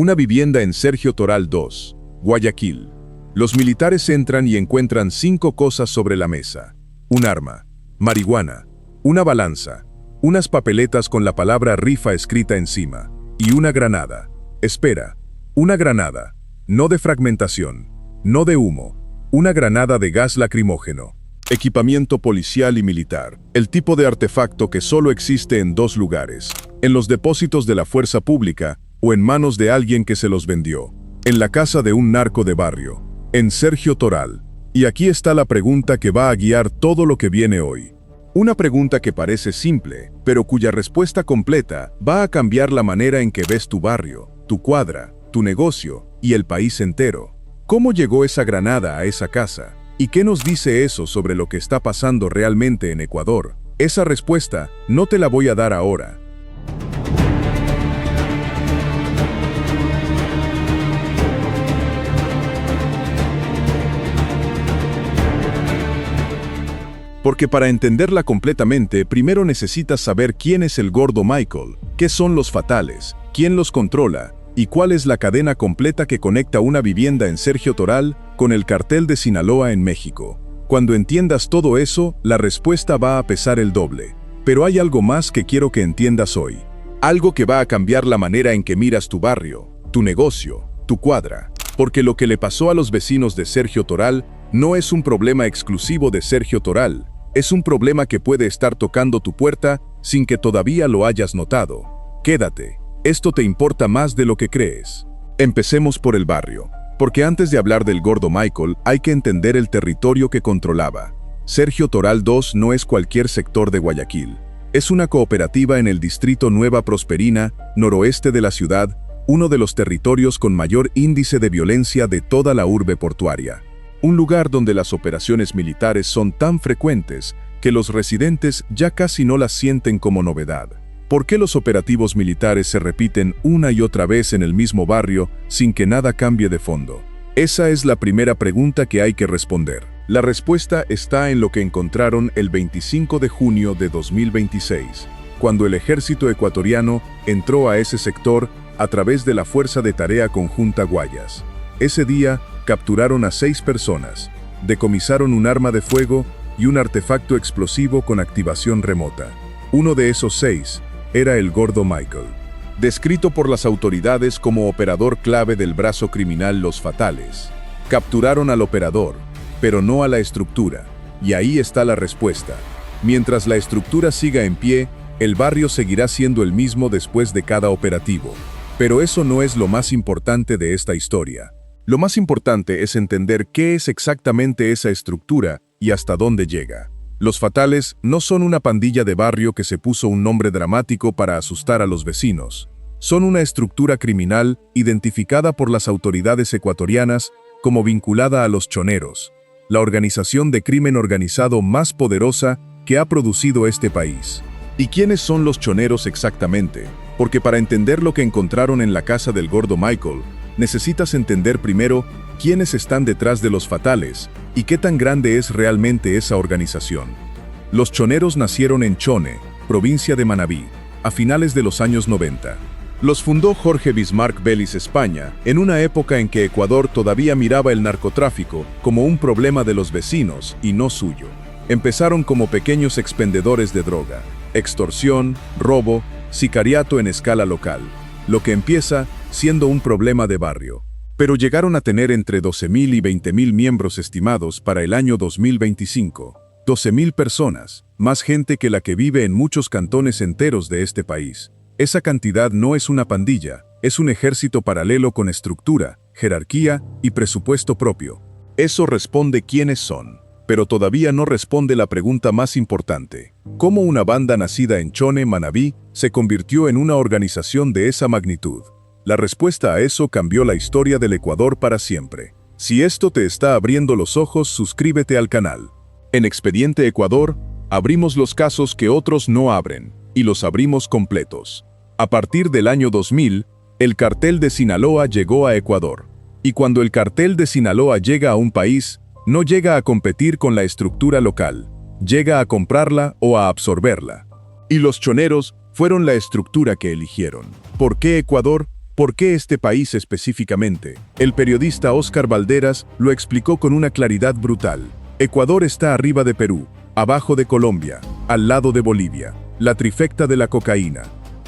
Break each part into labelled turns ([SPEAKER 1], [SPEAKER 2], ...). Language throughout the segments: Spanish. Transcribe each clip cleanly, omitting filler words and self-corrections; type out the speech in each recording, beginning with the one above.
[SPEAKER 1] Una vivienda en Sergio Toral 2, Guayaquil. Los militares entran y encuentran 5 cosas sobre la mesa. Un arma, marihuana, una balanza, unas papeletas con la palabra rifa escrita encima, y una granada. Espera, una granada, no de fragmentación, no de humo, una granada de gas lacrimógeno. Equipamiento policial y militar, el tipo de artefacto que solo existe en 2 lugares, en los depósitos de la fuerza pública o en manos de alguien que se los vendió, en la casa de un narco de barrio, en Sergio Toral. Y aquí está la pregunta que va a guiar todo lo que viene hoy. Una pregunta que parece simple, pero cuya respuesta completa va a cambiar la manera en que ves tu barrio, tu cuadra, tu negocio y el país entero. ¿Cómo llegó esa granada a esa casa? ¿Y qué nos dice eso sobre lo que está pasando realmente en Ecuador? Esa respuesta no te la voy a dar ahora. Porque para entenderla completamente, primero necesitas saber quién es el Gordo Michael, qué son los fatales, quién los controla, y cuál es la cadena completa que conecta una vivienda en Sergio Toral con el cartel de Sinaloa en México. Cuando entiendas todo eso, la respuesta va a pesar el doble. Pero hay algo más que quiero que entiendas hoy. Algo que va a cambiar la manera en que miras tu barrio, tu negocio, tu cuadra. Porque lo que le pasó a los vecinos de Sergio Toral no es un problema exclusivo de Sergio Toral. Es un problema que puede estar tocando tu puerta sin que todavía lo hayas notado. Quédate. Esto te importa más de lo que crees. Empecemos por el barrio, porque antes de hablar del Gordo Michael hay que entender el territorio que controlaba. Sergio Toral 2 no es cualquier sector de Guayaquil. Es una cooperativa en el distrito Nueva Prosperina, noroeste de la ciudad, uno de los territorios con mayor índice de violencia de toda la urbe portuaria. Un lugar donde las operaciones militares son tan frecuentes que los residentes ya casi no las sienten como novedad. ¿Por qué los operativos militares se repiten una y otra vez en el mismo barrio sin que nada cambie de fondo? Esa es la primera pregunta que hay que responder. La respuesta está en lo que encontraron el 25 de junio de 2026, cuando el ejército ecuatoriano entró a ese sector a través de la Fuerza de Tarea Conjunta Guayas. Ese día capturaron a 6 personas, decomisaron un arma de fuego y un artefacto explosivo con activación remota. Uno de esos 6 era el Gordo Michael, descrito por las autoridades como operador clave del brazo criminal Los Fatales. Capturaron al operador, pero no a la estructura, y ahí está la respuesta. Mientras la estructura siga en pie, el barrio seguirá siendo el mismo después de cada operativo. Pero eso no es lo más importante de esta historia. Lo más importante es entender qué es exactamente esa estructura y hasta dónde llega. Los Fatales no son una pandilla de barrio que se puso un nombre dramático para asustar a los vecinos. Son una estructura criminal identificada por las autoridades ecuatorianas como vinculada a los choneros, la organización de crimen organizado más poderosa que ha producido este país. ¿Y quiénes son los choneros exactamente? Porque para entender lo que encontraron en la casa del Gordo Michael, necesitas entender primero quiénes están detrás de los Fatales y qué tan grande es realmente esa organización. Los choneros nacieron en Chone, provincia de Manabí, a finales de los años 90. Los fundó Jorge Bismarck Vélez España, en una época en que Ecuador todavía miraba el narcotráfico como un problema de los vecinos y no suyo. Empezaron como pequeños expendedores de droga, extorsión, robo, sicariato en escala local, lo que empieza siendo un problema de barrio. Pero llegaron a tener entre 12.000 y 20.000 miembros estimados para el año 2025. 12.000 personas, más gente que la que vive en muchos cantones enteros de este país. Esa cantidad no es una pandilla, es un ejército paralelo con estructura, jerarquía y presupuesto propio. Eso responde quiénes son, pero todavía no responde la pregunta más importante. ¿Cómo una banda nacida en Chone, Manabí, se convirtió en una organización de esa magnitud? La respuesta a eso cambió la historia del Ecuador para siempre. Si esto te está abriendo los ojos, suscríbete al canal. En Expediente Ecuador, abrimos los casos que otros no abren, y los abrimos completos. A partir del año 2000, el cartel de Sinaloa llegó a Ecuador. Y cuando el cartel de Sinaloa llega a un país, no llega a competir con la estructura local, llega a comprarla o a absorberla. Y los choneros fueron la estructura que eligieron. ¿Por qué Ecuador? ¿Por qué este país específicamente? El periodista Óscar Valderas lo explicó con una claridad brutal. Ecuador está arriba de Perú, abajo de Colombia, al lado de Bolivia, la trifecta de la cocaína.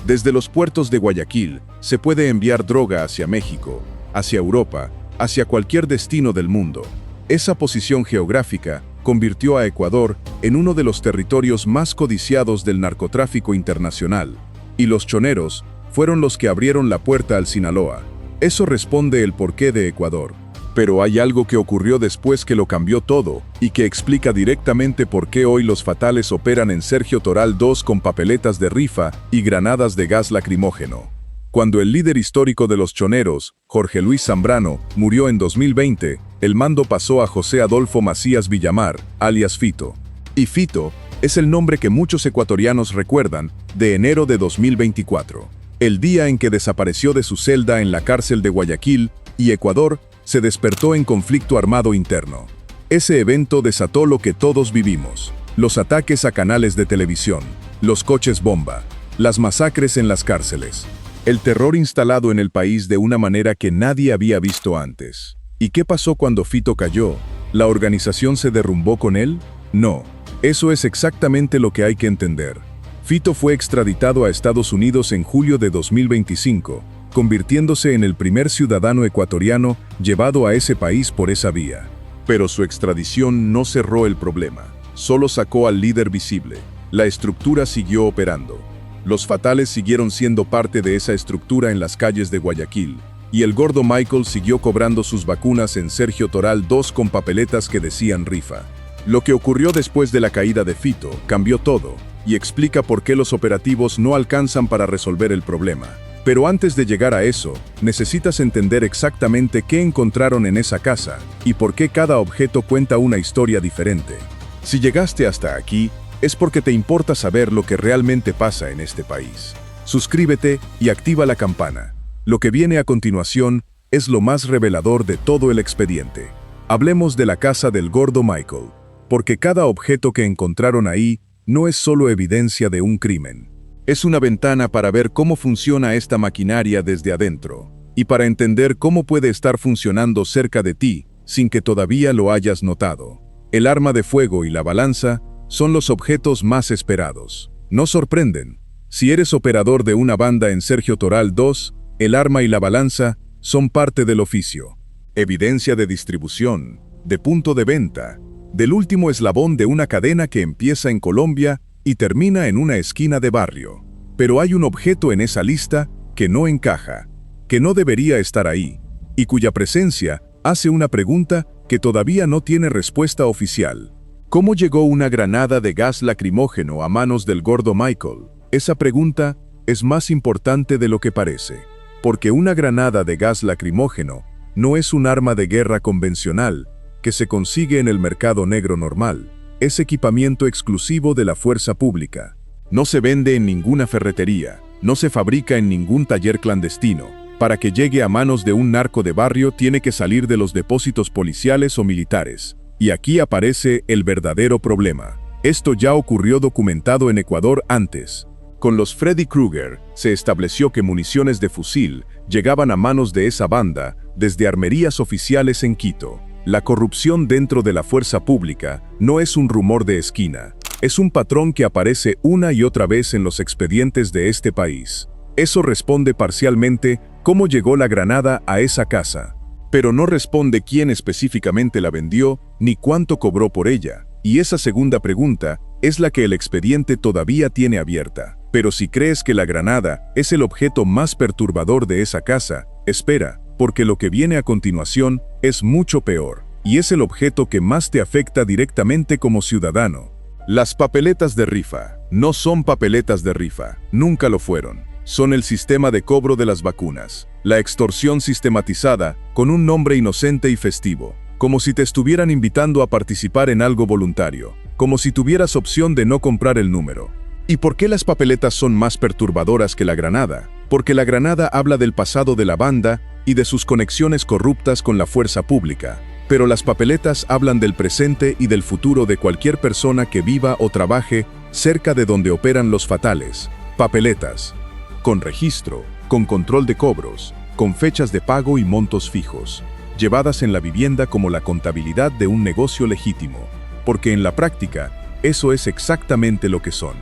[SPEAKER 1] Desde los puertos de Guayaquil se puede enviar droga hacia México, hacia Europa, hacia cualquier destino del mundo. Esa posición geográfica convirtió a Ecuador en uno de los territorios más codiciados del narcotráfico internacional, y los choneros fueron los que abrieron la puerta al Sinaloa. Eso responde el porqué de Ecuador. Pero hay algo que ocurrió después que lo cambió todo, y que explica directamente por qué hoy los fatales operan en Sergio Toral II con papeletas de rifa y granadas de gas lacrimógeno. Cuando el líder histórico de los choneros, Jorge Luis Zambrano, murió en 2020, el mando pasó a José Adolfo Macías Villamar, alias Fito. Y Fito es el nombre que muchos ecuatorianos recuerdan de enero de 2024, el día en que desapareció de su celda en la cárcel de Guayaquil y Ecuador se despertó en conflicto armado interno. Ese evento desató lo que todos vivimos: los ataques a canales de televisión, los coches bomba, las masacres en las cárceles, el terror instalado en el país de una manera que nadie había visto antes. ¿Y qué pasó cuando Fito cayó? ¿La organización se derrumbó con él? No, eso es exactamente lo que hay que entender. Fito fue extraditado a Estados Unidos en julio de 2025, convirtiéndose en el primer ciudadano ecuatoriano llevado a ese país por esa vía. Pero su extradición no cerró el problema, solo sacó al líder visible. La estructura siguió operando. Los fatales siguieron siendo parte de esa estructura en las calles de Guayaquil, y el gordo Michael siguió cobrando sus vacunas en Sergio Toral II con papeletas que decían rifa. Lo que ocurrió después de la caída de Fito cambió todo, y explica por qué los operativos no alcanzan para resolver el problema. Pero antes de llegar a eso, necesitas entender exactamente qué encontraron en esa casa, y por qué cada objeto cuenta una historia diferente. Si llegaste hasta aquí, es porque te importa saber lo que realmente pasa en este país. Suscríbete y activa la campana. Lo que viene a continuación es lo más revelador de todo el expediente. Hablemos de la casa del gordo Michael, porque cada objeto que encontraron ahí no es solo evidencia de un crimen. Es una ventana para ver cómo funciona esta maquinaria desde adentro, y para entender cómo puede estar funcionando cerca de ti sin que todavía lo hayas notado. El arma de fuego y la balanza son los objetos más esperados. No sorprenden. Si eres operador de una banda en Sergio Toral II, el arma y la balanza son parte del oficio. Evidencia de distribución, de punto de venta, del último eslabón de una cadena que empieza en Colombia y termina en una esquina de barrio. Pero hay un objeto en esa lista que no encaja, que no debería estar ahí, y cuya presencia hace una pregunta que todavía no tiene respuesta oficial. ¿Cómo llegó una granada de gas lacrimógeno a manos del gordo Michael? Esa pregunta es más importante de lo que parece, porque una granada de gas lacrimógeno no es un arma de guerra convencional que se consigue en el mercado negro normal. Es equipamiento exclusivo de la fuerza pública. No se vende en ninguna ferretería, no se fabrica en ningún taller clandestino. Para que llegue a manos de un narco de barrio tiene que salir de los depósitos policiales o militares. Y aquí aparece el verdadero problema. Esto ya ocurrió documentado en Ecuador antes. Con los Freddy Krueger se estableció que municiones de fusil llegaban a manos de esa banda desde armerías oficiales en Quito. La corrupción dentro de la fuerza pública no es un rumor de esquina, es un patrón que aparece una y otra vez en los expedientes de este país. Eso responde parcialmente cómo llegó la granada a esa casa, pero no responde quién específicamente la vendió ni cuánto cobró por ella. Y esa segunda pregunta es la que el expediente todavía tiene abierta. Pero si crees que la granada es el objeto más perturbador de esa casa, espera, porque lo que viene a continuación es mucho peor, y es el objeto que más te afecta directamente como ciudadano. Las papeletas de rifa no son papeletas de rifa, nunca lo fueron. Son el sistema de cobro de las vacunas, la extorsión sistematizada con un nombre inocente y festivo, como si te estuvieran invitando a participar en algo voluntario, como si tuvieras opción de no comprar el número. ¿Y por qué las papeletas son más perturbadoras que la granada? Porque la granada habla del pasado de la banda y de sus conexiones corruptas con la fuerza pública, pero las papeletas hablan del presente y del futuro de cualquier persona que viva o trabaje cerca de donde operan los fatales. Papeletas, con registro, con control de cobros, con fechas de pago y montos fijos, llevadas en la vivienda como la contabilidad de un negocio legítimo, porque en la práctica, eso es exactamente lo que son.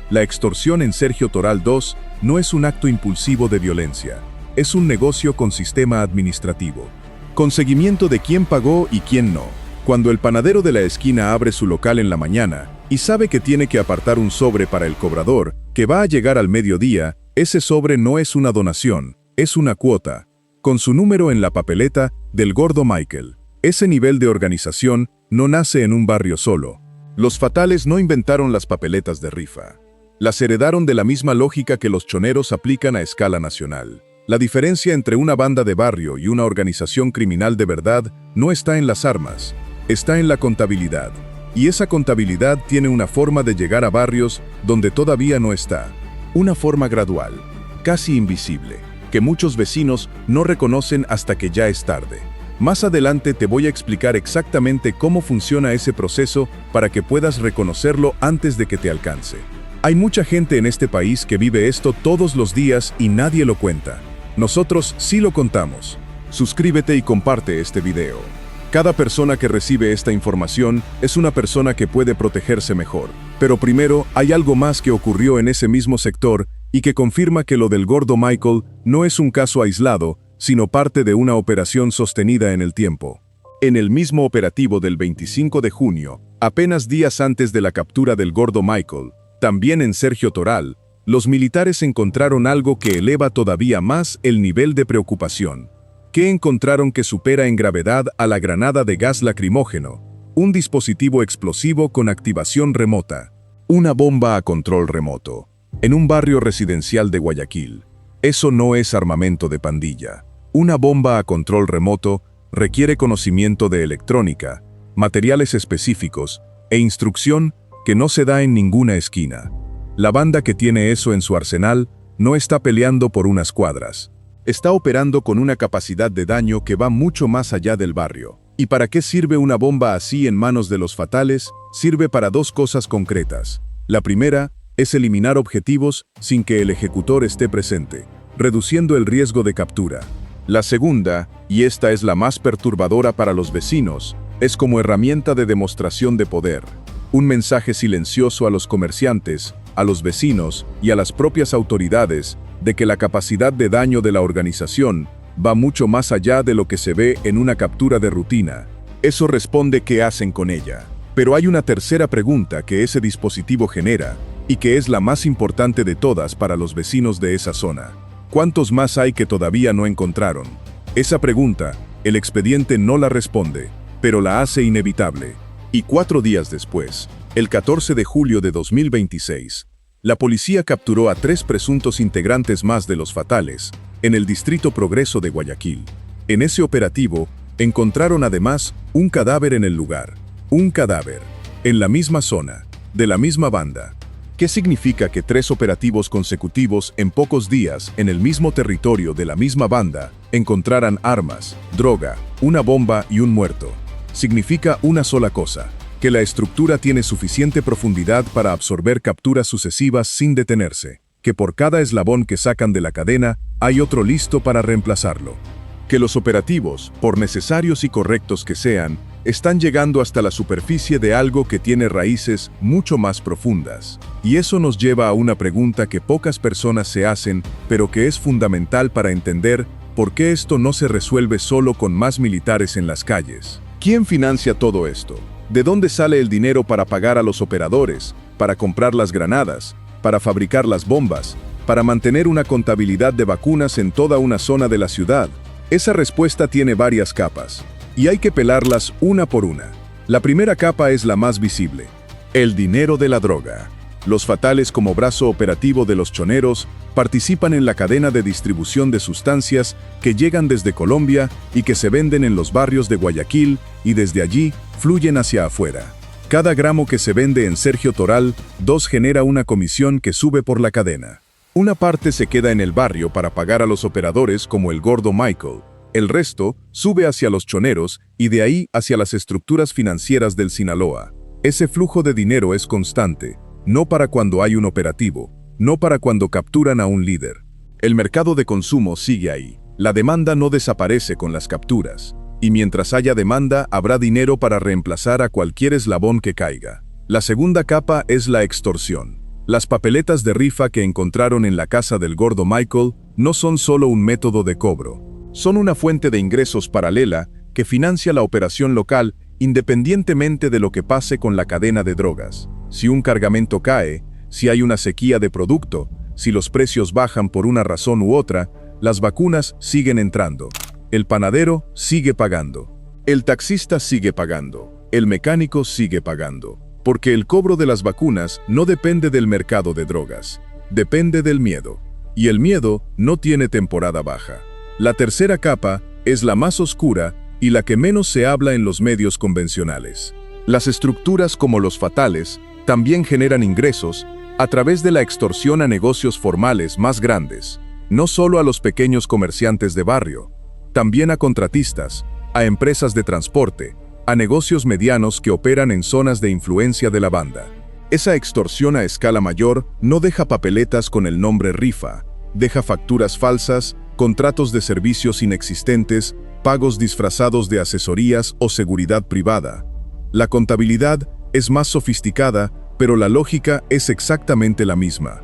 [SPEAKER 1] La extorsión en Sergio Toral 2 no es un acto impulsivo de violencia, es un negocio con sistema administrativo, con seguimiento de quién pagó y quién no. Cuando el panadero de la esquina abre su local en la mañana y sabe que tiene que apartar un sobre para el cobrador, que va a llegar al mediodía, ese sobre no es una donación, es una cuota, con su número en la papeleta del gordo Michael. Ese nivel de organización no nace en un barrio solo. Los fatales no inventaron las papeletas de rifa. Las heredaron de la misma lógica que los choneros aplican a escala nacional. La diferencia entre una banda de barrio y una organización criminal de verdad no está en las armas, está en la contabilidad. Y esa contabilidad tiene una forma de llegar a barrios donde todavía no está. Una forma gradual, casi invisible, que muchos vecinos no reconocen hasta que ya es tarde. Más adelante te voy a explicar exactamente cómo funciona ese proceso para que puedas reconocerlo antes de que te alcance. Hay mucha gente en este país que vive esto todos los días y nadie lo cuenta. Nosotros sí lo contamos. Suscríbete y comparte este video. Cada persona que recibe esta información es una persona que puede protegerse mejor. Pero primero, hay algo más que ocurrió en ese mismo sector y que confirma que lo del gordo Michael no es un caso aislado, sino parte de una operación sostenida en el tiempo. En el mismo operativo del 25 de junio, apenas días antes de la captura del gordo Michael, también en Sergio Toral, los militares encontraron algo que eleva todavía más el nivel de preocupación. ¿Qué encontraron que supera en gravedad a la granada de gas lacrimógeno? Un dispositivo explosivo con activación remota. Una bomba a control remoto. En un barrio residencial de Guayaquil. Eso no es armamento de pandilla. Una bomba a control remoto requiere conocimiento de electrónica, materiales específicos e instrucción que no se da en ninguna esquina. La banda que tiene eso en su arsenal no está peleando por unas cuadras. Está operando con una capacidad de daño que va mucho más allá del barrio. ¿Y para qué sirve una bomba así en manos de los fatales? Sirve para dos cosas concretas. La primera es eliminar objetivos sin que el ejecutor esté presente, reduciendo el riesgo de captura. La segunda, y esta es la más perturbadora para los vecinos, es como herramienta de demostración de poder. Un mensaje silencioso a los comerciantes, a los vecinos y a las propias autoridades de que la capacidad de daño de la organización va mucho más allá de lo que se ve en una captura de rutina. Eso responde qué hacen con ella. Pero hay una tercera pregunta que ese dispositivo genera, y que es la más importante de todas para los vecinos de esa zona. ¿Cuántos más hay que todavía no encontraron? Esa pregunta, el expediente no la responde, pero la hace inevitable. Y 4 días después, el 14 de julio de 2026, la policía capturó a 3 presuntos integrantes más de los fatales, en el Distrito Progreso de Guayaquil. En ese operativo, encontraron además un cadáver en el lugar. Un cadáver, en la misma zona, de la misma banda. ¿Qué significa que 3 operativos consecutivos en pocos días en el mismo territorio de la misma banda encontraran armas, droga, una bomba y un muerto? Significa una sola cosa, que la estructura tiene suficiente profundidad para absorber capturas sucesivas sin detenerse, que por cada eslabón que sacan de la cadena hay otro listo para reemplazarlo. Que los operativos, por necesarios y correctos que sean, están llegando hasta la superficie de algo que tiene raíces mucho más profundas. Y eso nos lleva a una pregunta que pocas personas se hacen, pero que es fundamental para entender por qué esto no se resuelve solo con más militares en las calles. ¿Quién financia todo esto? ¿De dónde sale el dinero para pagar a los operadores, para comprar las granadas, para fabricar las bombas, para mantener una contabilidad de vacunas en toda una zona de la ciudad? Esa respuesta tiene varias capas, y hay que pelarlas una por una. La primera capa es la más visible: el dinero de la droga. Los fatales, como brazo operativo de los choneros, participan en la cadena de distribución de sustancias que llegan desde Colombia y que se venden en los barrios de Guayaquil y desde allí fluyen hacia afuera. Cada gramo que se vende en Sergio Toral 2 genera una comisión que sube por la cadena. Una parte se queda en el barrio para pagar a los operadores como el gordo Michael. El resto sube hacia los choneros y de ahí hacia las estructuras financieras del Sinaloa. Ese flujo de dinero es constante, no para cuando hay un operativo, no para cuando capturan a un líder. El mercado de consumo sigue ahí. La demanda no desaparece con las capturas, y mientras haya demanda habrá dinero para reemplazar a cualquier eslabón que caiga. La segunda capa es la extorsión. Las papeletas de rifa que encontraron en la casa del gordo Michael no son solo un método de cobro, son una fuente de ingresos paralela que financia la operación local independientemente de lo que pase con la cadena de drogas. Si un cargamento cae, si hay una sequía de producto, si los precios bajan por una razón u otra, las vacunas siguen entrando. El panadero sigue pagando. El taxista sigue pagando. El mecánico sigue pagando. Porque el cobro de las vacunas no depende del mercado de drogas, depende del miedo. Y el miedo no tiene temporada baja. La tercera capa es la más oscura y la que menos se habla en los medios convencionales. Las estructuras como los fatales también generan ingresos a través de la extorsión a negocios formales más grandes, no solo a los pequeños comerciantes de barrio, también a contratistas, a empresas de transporte, a negocios medianos que operan en zonas de influencia de la banda. Esa extorsión a escala mayor no deja papeletas con el nombre rifa, deja facturas falsas, contratos de servicios inexistentes, pagos disfrazados de asesorías o seguridad privada. La contabilidad es más sofisticada, pero la lógica es exactamente la misma.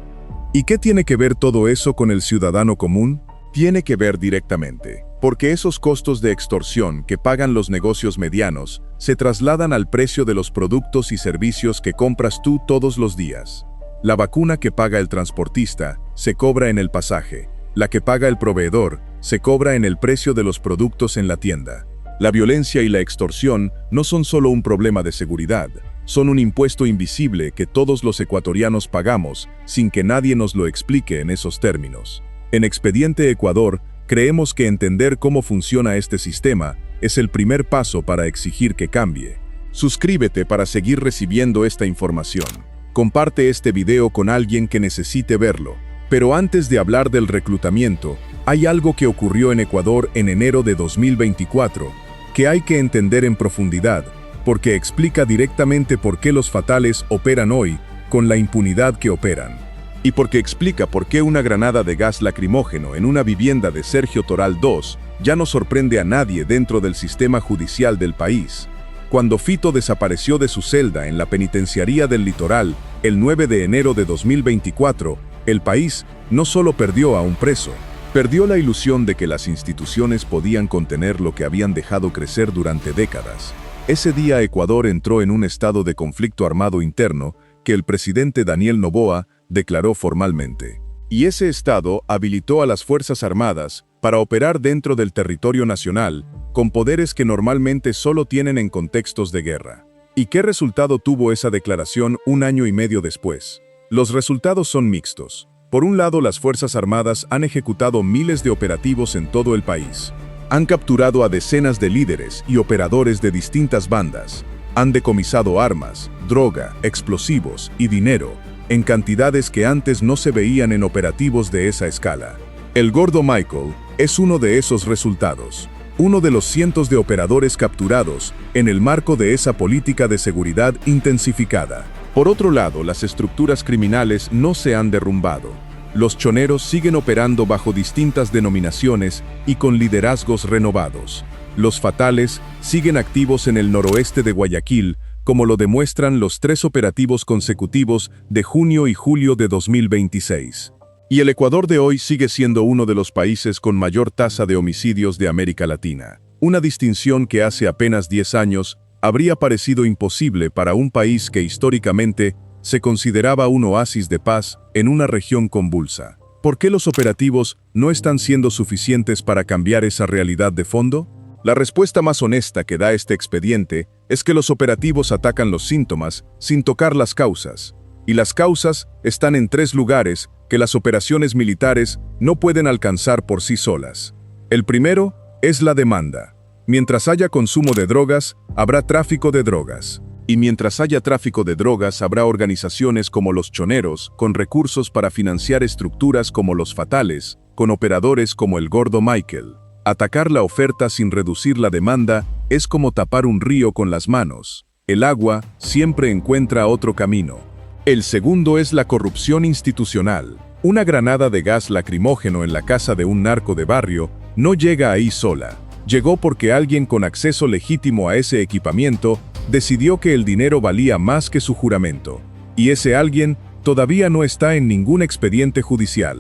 [SPEAKER 1] ¿Y qué tiene que ver todo eso con el ciudadano común? Tiene que ver directamente, porque esos costos de extorsión que pagan los negocios medianos se trasladan al precio de los productos y servicios que compras tú todos los días. La vacuna que paga el transportista se cobra en el pasaje, la que paga el proveedor se cobra en el precio de los productos en la tienda. La violencia y la extorsión no son solo un problema de seguridad, son un impuesto invisible que todos los ecuatorianos pagamos sin que nadie nos lo explique en esos términos. En Expediente Ecuador, creemos que entender cómo funciona este sistema es el primer paso para exigir que cambie. Suscríbete para seguir recibiendo esta información. Comparte este video con alguien que necesite verlo. Pero antes de hablar del reclutamiento, hay algo que ocurrió en Ecuador en enero de 2024, que hay que entender en profundidad, porque explica directamente por qué los fatales operan hoy con la impunidad que operan. Y porque explica por qué una granada de gas lacrimógeno en una vivienda de Sergio Toral II ya no sorprende a nadie dentro del sistema judicial del país. Cuando Fito desapareció de su celda en la penitenciaría del Litoral el 9 de enero de 2024, el país no solo perdió a un preso, perdió la ilusión de que las instituciones podían contener lo que habían dejado crecer durante décadas. Ese día Ecuador entró en un estado de conflicto armado interno que el presidente Daniel Noboa declaró formalmente. Y ese estado habilitó a las Fuerzas Armadas para operar dentro del territorio nacional, con poderes que normalmente solo tienen en contextos de guerra. ¿Y qué resultado tuvo esa declaración un año y medio después? Los resultados son mixtos. Por un lado, las Fuerzas Armadas han ejecutado miles de operativos en todo el país. Han capturado a decenas de líderes y operadores de distintas bandas. Han decomisado armas, droga, explosivos y dinero, en cantidades que antes no se veían en operativos de esa escala. El gordo Michael es uno de esos resultados, uno de los cientos de operadores capturados en el marco de esa política de seguridad intensificada. Por otro lado, las estructuras criminales no se han derrumbado. Los choneros siguen operando bajo distintas denominaciones y con liderazgos renovados. Los fatales siguen activos en el noroeste de Guayaquil, como lo demuestran los 3 operativos consecutivos de junio y julio de 2026. Y el Ecuador de hoy sigue siendo uno de los países con mayor tasa de homicidios de América Latina. Una distinción que hace apenas 10 años habría parecido imposible para un país que históricamente se consideraba un oasis de paz en una región convulsa. ¿Por qué los operativos no están siendo suficientes para cambiar esa realidad de fondo? La respuesta más honesta que da este expediente es que los operativos atacan los síntomas sin tocar las causas. Y las causas están en 3 lugares que las operaciones militares no pueden alcanzar por sí solas. El primero es la demanda. Mientras haya consumo de drogas, habrá tráfico de drogas. Y mientras haya tráfico de drogas, habrá organizaciones como los choneros, con recursos para financiar estructuras como los fatales, con operadores como el gordo Michael. Atacar la oferta sin reducir la demanda es como tapar un río con las manos. El agua siempre encuentra otro camino. El segundo es la corrupción institucional. Una granada de gas lacrimógeno en la casa de un narco de barrio no llega ahí sola. Llegó porque alguien con acceso legítimo a ese equipamiento decidió que el dinero valía más que su juramento. Y ese alguien todavía no está en ningún expediente judicial.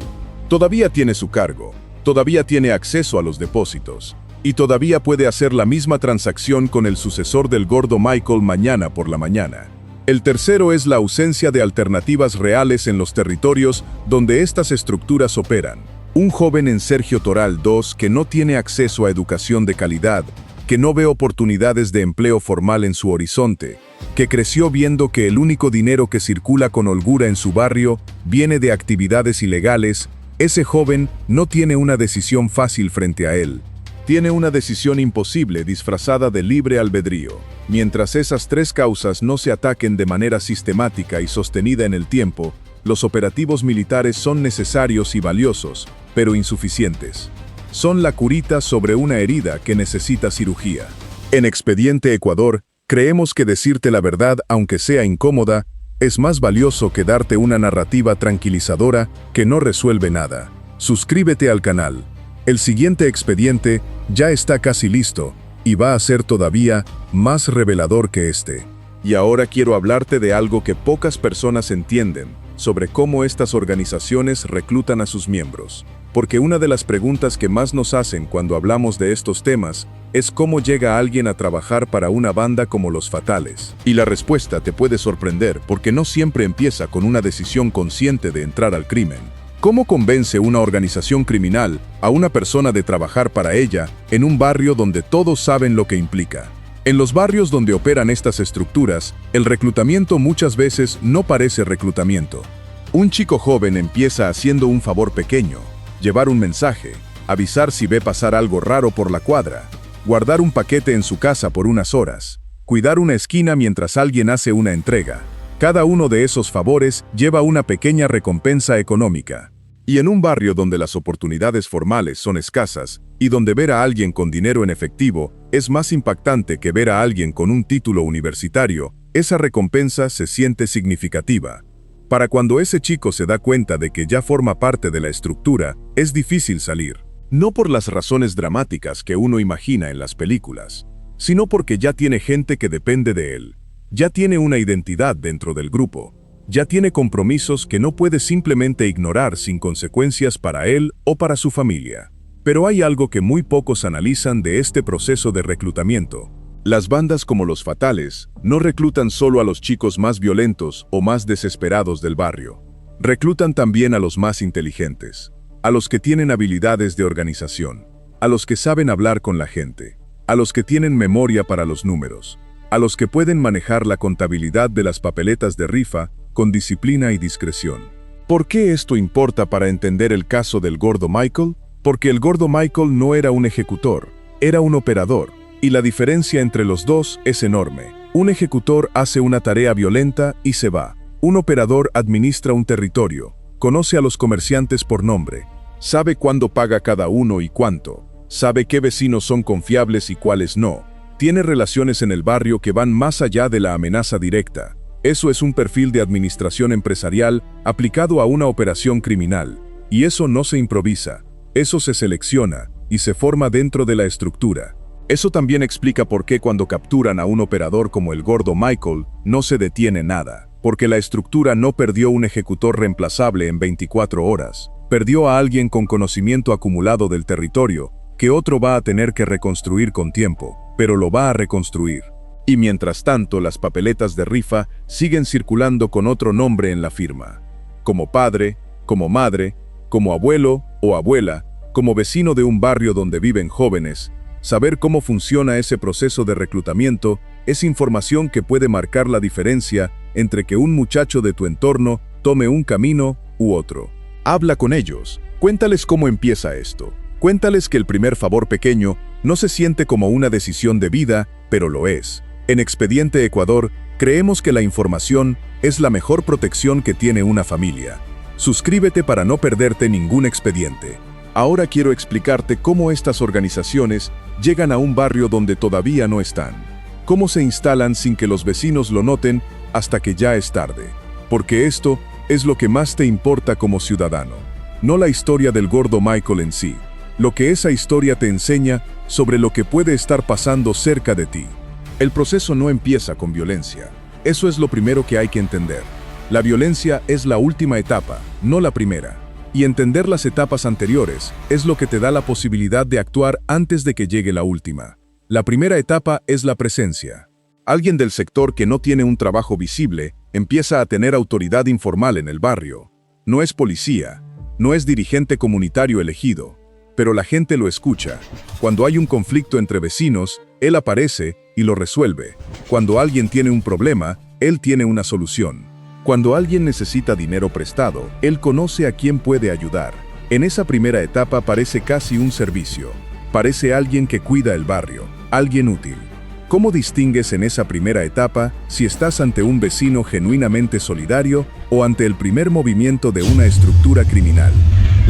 [SPEAKER 1] Todavía tiene su cargo, todavía tiene acceso a los depósitos, y todavía puede hacer la misma transacción con el sucesor del gordo Michael mañana por la mañana. El tercero es la ausencia de alternativas reales en los territorios donde estas estructuras operan. Un joven en Sergio Toral II que no tiene acceso a educación de calidad, que no ve oportunidades de empleo formal en su horizonte, que creció viendo que el único dinero que circula con holgura en su barrio viene de actividades ilegales. Ese joven no tiene una decisión fácil frente a él. Tiene una decisión imposible disfrazada de libre albedrío. Mientras esas tres causas no se ataquen de manera sistemática y sostenida en el tiempo, los operativos militares son necesarios y valiosos, pero insuficientes. Son la curita sobre una herida que necesita cirugía. En Expediente Ecuador, creemos que decirte la verdad, aunque sea incómoda, es más valioso que darte una narrativa tranquilizadora que no resuelve nada. Suscríbete al canal. El siguiente expediente ya está casi listo y va a ser todavía más revelador que este. Y ahora quiero hablarte de algo que pocas personas entienden sobre cómo estas organizaciones reclutan a sus miembros. Porque una de las preguntas que más nos hacen cuando hablamos de estos temas es cómo llega alguien a trabajar para una banda como Los Fatales. Y la respuesta te puede sorprender porque no siempre empieza con una decisión consciente de entrar al crimen. ¿Cómo convence una organización criminal a una persona de trabajar para ella en un barrio donde todos saben lo que implica? En los barrios donde operan estas estructuras, el reclutamiento muchas veces no parece reclutamiento. Un chico joven empieza haciendo un favor pequeño: llevar un mensaje, avisar si ve pasar algo raro por la cuadra, guardar un paquete en su casa por unas horas, cuidar una esquina mientras alguien hace una entrega. Cada uno de esos favores lleva una pequeña recompensa económica. Y en un barrio donde las oportunidades formales son escasas y donde ver a alguien con dinero en efectivo es más impactante que ver a alguien con un título universitario, esa recompensa se siente significativa. Para cuando ese chico se da cuenta de que ya forma parte de la estructura, es difícil salir. No por las razones dramáticas que uno imagina en las películas, sino porque ya tiene gente que depende de él. Ya tiene una identidad dentro del grupo. Ya tiene compromisos que no puede simplemente ignorar sin consecuencias para él o para su familia. Pero hay algo que muy pocos analizan de este proceso de reclutamiento. Las bandas como Los Fatales no reclutan solo a los chicos más violentos o más desesperados del barrio. Reclutan también a los más inteligentes, a los que tienen habilidades de organización, a los que saben hablar con la gente, a los que tienen memoria para los números, a los que pueden manejar la contabilidad de las papeletas de rifa con disciplina y discreción. ¿Por qué esto importa para entender el caso del gordo Michael? Porque el gordo Michael no era un ejecutor, era un operador, y la diferencia entre los dos es enorme. Un ejecutor hace una tarea violenta y se va. Un operador administra un territorio, conoce a los comerciantes por nombre, sabe cuándo paga cada uno y cuánto, sabe qué vecinos son confiables y cuáles no. Tiene relaciones en el barrio que van más allá de la amenaza directa. Eso es un perfil de administración empresarial aplicado a una operación criminal. Y eso no se improvisa. Eso se selecciona y se forma dentro de la estructura. Eso también explica por qué cuando capturan a un operador como el gordo Michael, no se detiene nada. Porque la estructura no perdió un ejecutor reemplazable en 24 horas. Perdió a alguien con conocimiento acumulado del territorio, que otro va a tener que reconstruir con tiempo, pero lo va a reconstruir. Y mientras tanto, las papeletas de rifa siguen circulando con otro nombre en la firma. Como padre, como madre, como abuelo o abuela, como vecino de un barrio donde viven jóvenes, saber cómo funciona ese proceso de reclutamiento es información que puede marcar la diferencia entre que un muchacho de tu entorno tome un camino u otro. Habla con ellos, cuéntales cómo empieza esto. Cuéntales que el primer favor pequeño no se siente como una decisión de vida, pero lo es. En Expediente Ecuador, creemos que la información es la mejor protección que tiene una familia. Suscríbete para no perderte ningún expediente. Ahora quiero explicarte cómo estas organizaciones llegan a un barrio donde todavía no están. Cómo se instalan sin que los vecinos lo noten hasta que ya es tarde. Porque esto es lo que más te importa como ciudadano. No la historia del gordo Michael en sí, lo que esa historia te enseña sobre lo que puede estar pasando cerca de ti. El proceso no empieza con violencia. Eso es lo primero que hay que entender. La violencia es la última etapa, no la primera. Y entender las etapas anteriores es lo que te da la posibilidad de actuar antes de que llegue la última. La primera etapa es la presencia. Alguien del sector que no tiene un trabajo visible empieza a tener autoridad informal en el barrio. No es policía, no es dirigente comunitario elegido, pero la gente lo escucha. Cuando hay un conflicto entre vecinos, él aparece y lo resuelve. Cuando alguien tiene un problema, él tiene una solución. Cuando alguien necesita dinero prestado, él conoce a quién puede ayudar. En esa primera etapa parece casi un servicio. Parece alguien que cuida el barrio, alguien útil. ¿Cómo distingues en esa primera etapa si estás ante un vecino genuinamente solidario o ante el primer movimiento de una estructura criminal?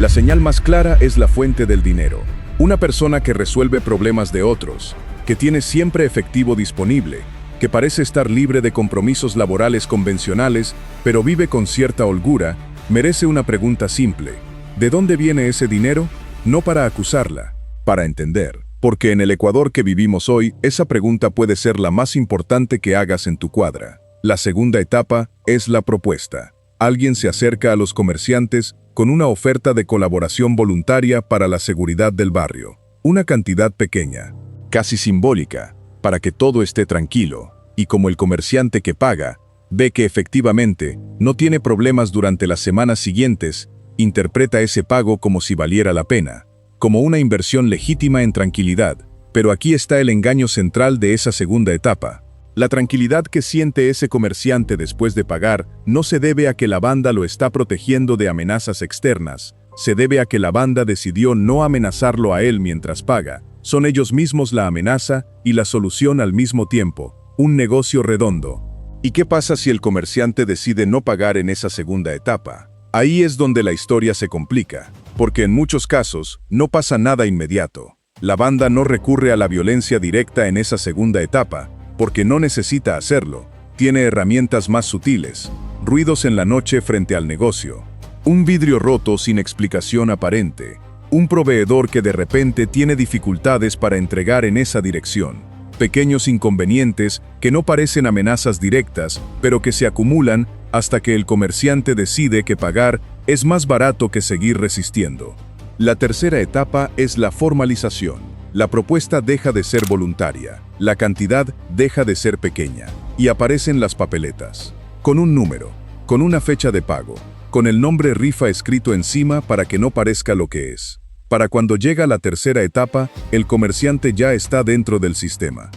[SPEAKER 1] La señal más clara es la fuente del dinero. Una persona que resuelve problemas de otros, que tiene siempre efectivo disponible, que parece estar libre de compromisos laborales convencionales, pero vive con cierta holgura, merece una pregunta simple. ¿De dónde viene ese dinero? No para acusarla, para entender. Porque en el Ecuador que vivimos hoy, esa pregunta puede ser la más importante que hagas en tu cuadra. La segunda etapa es la propuesta. Alguien se acerca a los comerciantes con una oferta de colaboración voluntaria para la seguridad del barrio. Una cantidad pequeña, casi simbólica, para que todo esté tranquilo. Y como el comerciante que paga, ve que efectivamente no tiene problemas durante las semanas siguientes, interpreta ese pago como si valiera la pena, como una inversión legítima en tranquilidad. Pero aquí está el engaño central de esa segunda etapa. La tranquilidad que siente ese comerciante después de pagar no se debe a que la banda lo está protegiendo de amenazas externas, se debe a que la banda decidió no amenazarlo a él mientras paga. Son ellos mismos la amenaza y la solución al mismo tiempo, un negocio redondo. ¿Y qué pasa si el comerciante decide no pagar en esa segunda etapa? Ahí es donde la historia se complica, porque en muchos casos no pasa nada inmediato. La banda no recurre a la violencia directa en esa segunda etapa, porque no necesita hacerlo. Tiene herramientas más sutiles, ruidos en la noche frente al negocio, un vidrio roto sin explicación aparente, un proveedor que de repente tiene dificultades para entregar en esa dirección, pequeños inconvenientes que no parecen amenazas directas, pero que se acumulan hasta que el comerciante decide que pagar es más barato que seguir resistiendo. La tercera etapa es la formalización. La propuesta deja de ser voluntaria, la cantidad deja de ser pequeña, y aparecen las papeletas. Con un número, con una fecha de pago, con el nombre rifa escrito encima para que no parezca lo que es. Para cuando llega la tercera etapa, el comerciante ya está dentro del sistema.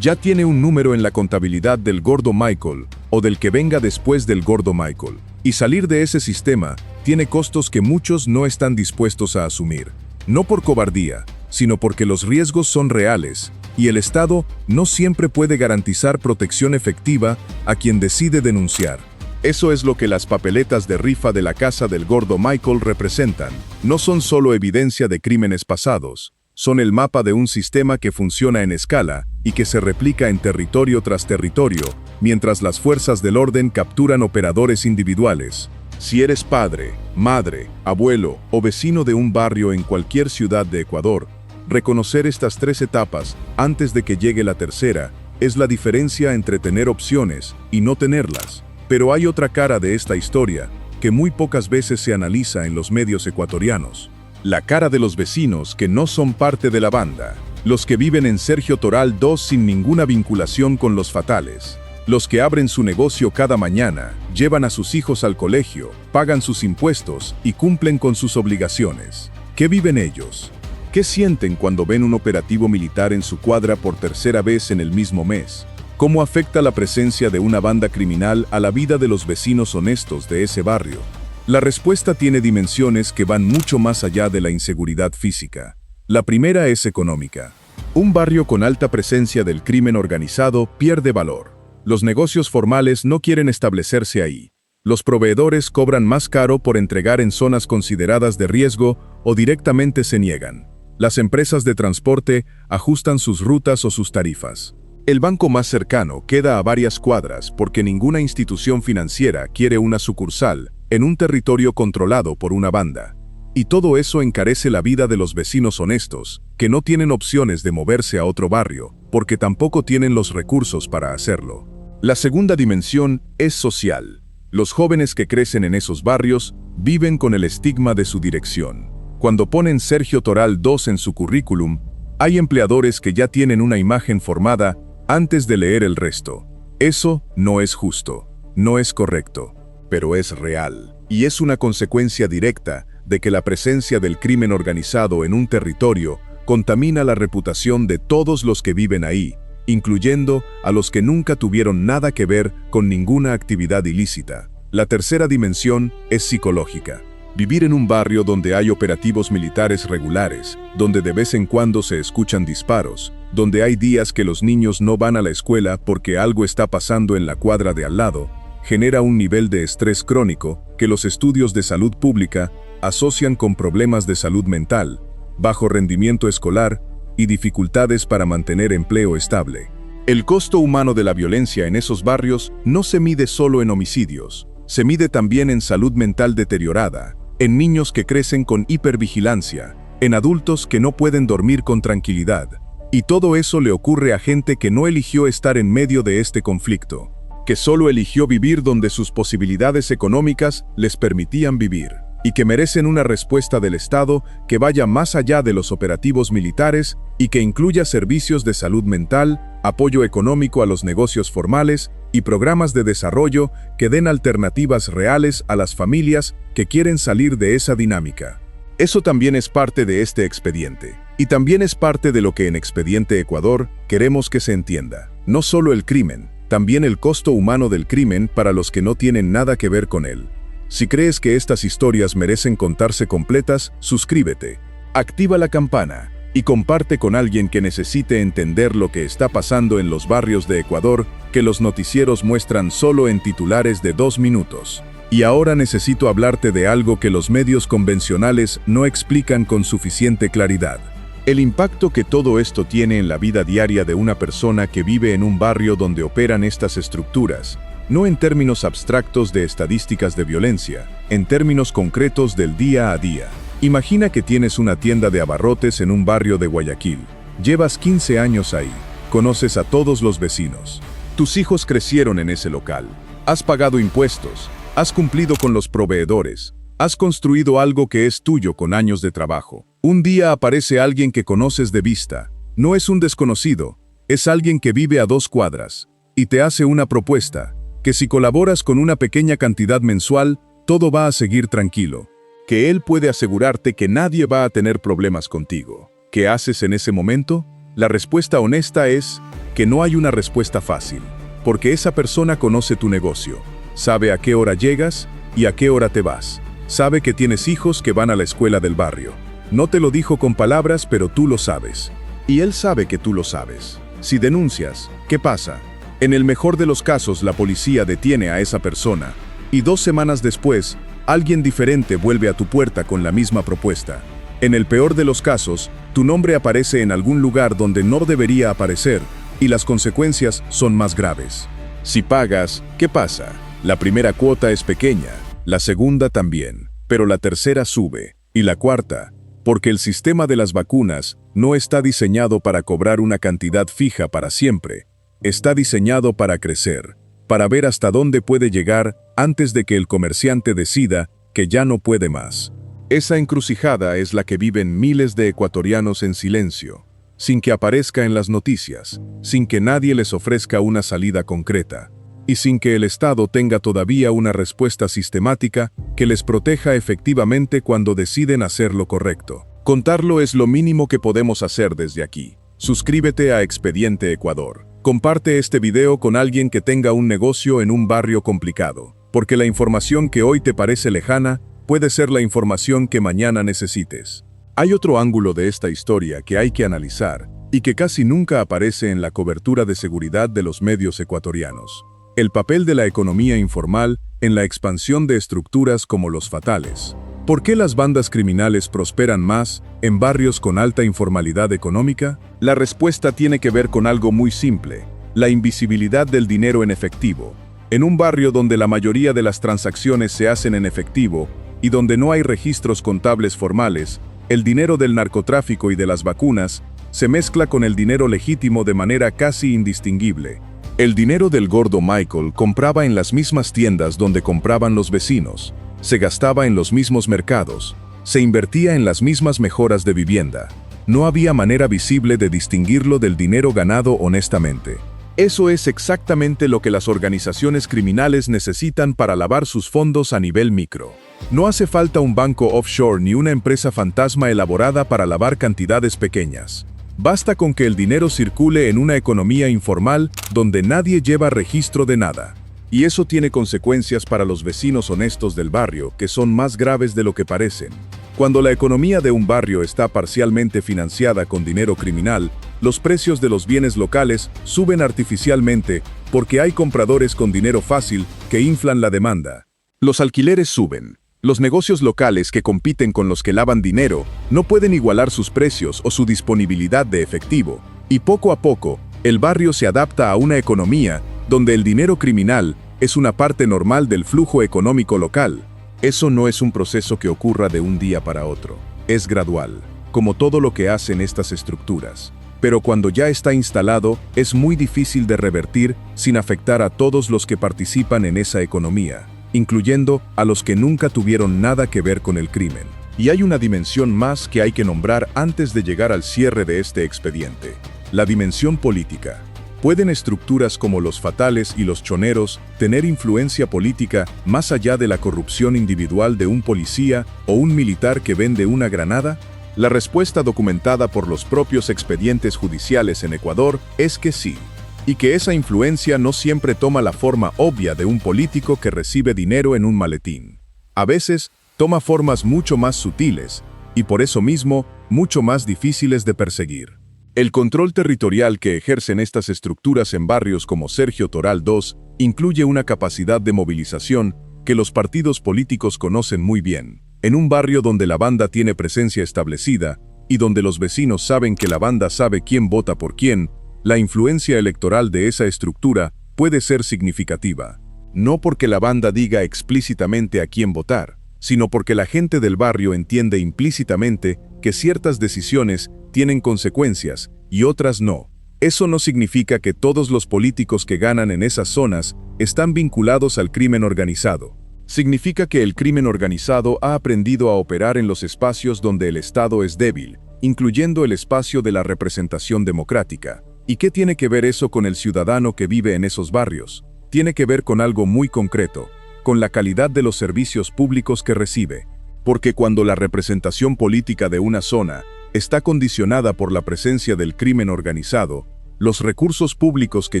[SPEAKER 1] Ya tiene un número en la contabilidad del gordo Michael o del que venga después del gordo Michael. Y salir de ese sistema tiene costos que muchos no están dispuestos a asumir. No por cobardía, sino porque los riesgos son reales y el Estado no siempre puede garantizar protección efectiva a quien decide denunciar. Eso es lo que las papeletas de rifa de la casa del gordo Michael representan. No son solo evidencia de crímenes pasados, son el mapa de un sistema que funciona en escala y que se replica en territorio tras territorio, mientras las fuerzas del orden capturan operadores individuales. Si eres padre, madre, abuelo o vecino de un barrio en cualquier ciudad de Ecuador, reconocer estas tres etapas antes de que llegue la tercera es la diferencia entre tener opciones y no tenerlas. Pero hay otra cara de esta historia que muy pocas veces se analiza en los medios ecuatorianos. La cara de los vecinos que no son parte de la banda, los que viven en Sergio Toral 2 sin ninguna vinculación con los fatales, los que abren su negocio cada mañana, llevan a sus hijos al colegio, pagan sus impuestos y cumplen con sus obligaciones. ¿Qué viven ellos? ¿Qué sienten cuando ven un operativo militar en su cuadra por tercera vez en el mismo mes? ¿Cómo afecta la presencia de una banda criminal a la vida de los vecinos honestos de ese barrio? La respuesta tiene dimensiones que van mucho más allá de la inseguridad física. La primera es económica. Un barrio con alta presencia del crimen organizado pierde valor. Los negocios formales no quieren establecerse ahí. Los proveedores cobran más caro por entregar en zonas consideradas de riesgo o directamente se niegan. Las empresas de transporte ajustan sus rutas o sus tarifas. El banco más cercano queda a varias cuadras porque ninguna institución financiera quiere una sucursal en un territorio controlado por una banda. Y todo eso encarece la vida de los vecinos honestos, que no tienen opciones de moverse a otro barrio, porque tampoco tienen los recursos para hacerlo. La segunda dimensión es social. Los jóvenes que crecen en esos barrios viven con el estigma de su dirección. Cuando ponen Sergio Toral 2 en su currículum, hay empleadores que ya tienen una imagen formada antes de leer el resto. Eso no es justo, no es correcto, pero es real. Y es una consecuencia directa de que la presencia del crimen organizado en un territorio contamina la reputación de todos los que viven ahí, incluyendo a los que nunca tuvieron nada que ver con ninguna actividad ilícita. La tercera dimensión es psicológica. Vivir en un barrio donde hay operativos militares regulares, donde de vez en cuando se escuchan disparos, donde hay días que los niños no van a la escuela porque algo está pasando en la cuadra de al lado, genera un nivel de estrés crónico que los estudios de salud pública asocian con problemas de salud mental, bajo rendimiento escolar y dificultades para mantener empleo estable. El costo humano de la violencia en esos barrios no se mide solo en homicidios, se mide también en salud mental deteriorada, en niños que crecen con hipervigilancia, en adultos que no pueden dormir con tranquilidad. Y todo eso le ocurre a gente que no eligió estar en medio de este conflicto, que solo eligió vivir donde sus posibilidades económicas les permitían vivir, y que merecen una respuesta del Estado que vaya más allá de los operativos militares y que incluya servicios de salud mental, apoyo económico a los negocios formales y programas de desarrollo que den alternativas reales a las familias que quieren salir de esa dinámica. Eso también es parte de este expediente. Y también es parte de lo que en Expediente Ecuador queremos que se entienda. No solo el crimen, también el costo humano del crimen para los que no tienen nada que ver con él. Si crees que estas historias merecen contarse completas, suscríbete, activa la campana y comparte con alguien que necesite entender lo que está pasando en los barrios de Ecuador que los noticieros muestran solo en titulares de 2 minutos. Y ahora necesito hablarte de algo que los medios convencionales no explican con suficiente claridad. El impacto que todo esto tiene en la vida diaria de una persona que vive en un barrio donde operan estas estructuras, no en términos abstractos de estadísticas de violencia, en términos concretos del día a día. Imagina que tienes una tienda de abarrotes en un barrio de Guayaquil. Llevas 15 años ahí, conoces a todos los vecinos. Tus hijos crecieron en ese local. Has pagado impuestos, has cumplido con los proveedores, has construido algo que es tuyo con años de trabajo. Un día aparece alguien que conoces de vista. No es un desconocido, es alguien que vive a 2 cuadras, y te hace una propuesta, que si colaboras con una pequeña cantidad mensual, todo va a seguir tranquilo. Que él puede asegurarte que nadie va a tener problemas contigo. ¿Qué haces en ese momento? La respuesta honesta es que no hay una respuesta fácil, porque esa persona conoce tu negocio, sabe a qué hora llegas y a qué hora te vas, sabe que tienes hijos que van a la escuela del barrio. No te lo dijo con palabras, pero tú lo sabes. Y él sabe que tú lo sabes. Si denuncias, ¿qué pasa? En el mejor de los casos, la policía detiene a esa persona, y 2 semanas después, alguien diferente vuelve a tu puerta con la misma propuesta. En el peor de los casos, tu nombre aparece en algún lugar donde no debería aparecer, y las consecuencias son más graves. Si pagas, ¿qué pasa? La primera cuota es pequeña, la segunda también, pero la tercera sube, y la cuarta, porque el sistema de las vacunas no está diseñado para cobrar una cantidad fija para siempre, está diseñado para crecer, para ver hasta dónde puede llegar antes de que el comerciante decida que ya no puede más. Esa encrucijada es la que viven miles de ecuatorianos en silencio, sin que aparezca en las noticias, sin que nadie les ofrezca una salida concreta, y sin que el Estado tenga todavía una respuesta sistemática que les proteja efectivamente cuando deciden hacer lo correcto. Contarlo es lo mínimo que podemos hacer desde aquí. Suscríbete a Expediente Ecuador. Comparte este video con alguien que tenga un negocio en un barrio complicado, porque la información que hoy te parece lejana puede ser la información que mañana necesites. Hay otro ángulo de esta historia que hay que analizar y que casi nunca aparece en la cobertura de seguridad de los medios ecuatorianos. El papel de la economía informal en la expansión de estructuras como los fatales. ¿Por qué las bandas criminales prosperan más en barrios con alta informalidad económica? La respuesta tiene que ver con algo muy simple: la invisibilidad del dinero en efectivo. En un barrio donde la mayoría de las transacciones se hacen en efectivo, y donde no hay registros contables formales, el dinero del narcotráfico y de las vacunas se mezcla con el dinero legítimo de manera casi indistinguible. El dinero del gordo Michael compraba en las mismas tiendas donde compraban los vecinos, se gastaba en los mismos mercados, se invertía en las mismas mejoras de vivienda. No había manera visible de distinguirlo del dinero ganado honestamente. Eso es exactamente lo que las organizaciones criminales necesitan para lavar sus fondos a nivel micro. No hace falta un banco offshore ni una empresa fantasma elaborada para lavar cantidades pequeñas. Basta con que el dinero circule en una economía informal donde nadie lleva registro de nada. Y eso tiene consecuencias para los vecinos honestos del barrio, que son más graves de lo que parecen. Cuando la economía de un barrio está parcialmente financiada con dinero criminal, los precios de los bienes locales suben artificialmente porque hay compradores con dinero fácil que inflan la demanda. Los alquileres suben. Los negocios locales que compiten con los que lavan dinero no pueden igualar sus precios o su disponibilidad de efectivo, y poco a poco, el barrio se adapta a una economía donde el dinero criminal es una parte normal del flujo económico local. Eso no es un proceso que ocurra de un día para otro. Es gradual, como todo lo que hacen estas estructuras. Pero cuando ya está instalado, es muy difícil de revertir sin afectar a todos los que participan en esa economía, incluyendo a los que nunca tuvieron nada que ver con el crimen. Y hay una dimensión más que hay que nombrar antes de llegar al cierre de este expediente: la dimensión política. ¿Pueden estructuras como los fatales y los choneros tener influencia política más allá de la corrupción individual de un policía o un militar que vende una granada? La respuesta documentada por los propios expedientes judiciales en Ecuador es que sí, y que esa influencia no siempre toma la forma obvia de un político que recibe dinero en un maletín. A veces, toma formas mucho más sutiles, y por eso mismo, mucho más difíciles de perseguir. El control territorial que ejercen estas estructuras en barrios como Sergio Toral II incluye una capacidad de movilización que los partidos políticos conocen muy bien. En un barrio donde la banda tiene presencia establecida y donde los vecinos saben que la banda sabe quién vota por quién, la influencia electoral de esa estructura puede ser significativa. No porque la banda diga explícitamente a quién votar, sino porque la gente del barrio entiende implícitamente que ciertas decisiones tienen consecuencias y otras no. Eso no significa que todos los políticos que ganan en esas zonas están vinculados al crimen organizado. Significa que el crimen organizado ha aprendido a operar en los espacios donde el Estado es débil, incluyendo el espacio de la representación democrática. ¿Y qué tiene que ver eso con el ciudadano que vive en esos barrios? Tiene que ver con algo muy concreto, con la calidad de los servicios públicos que recibe. Porque cuando la representación política de una zona está condicionada por la presencia del crimen organizado, los recursos públicos que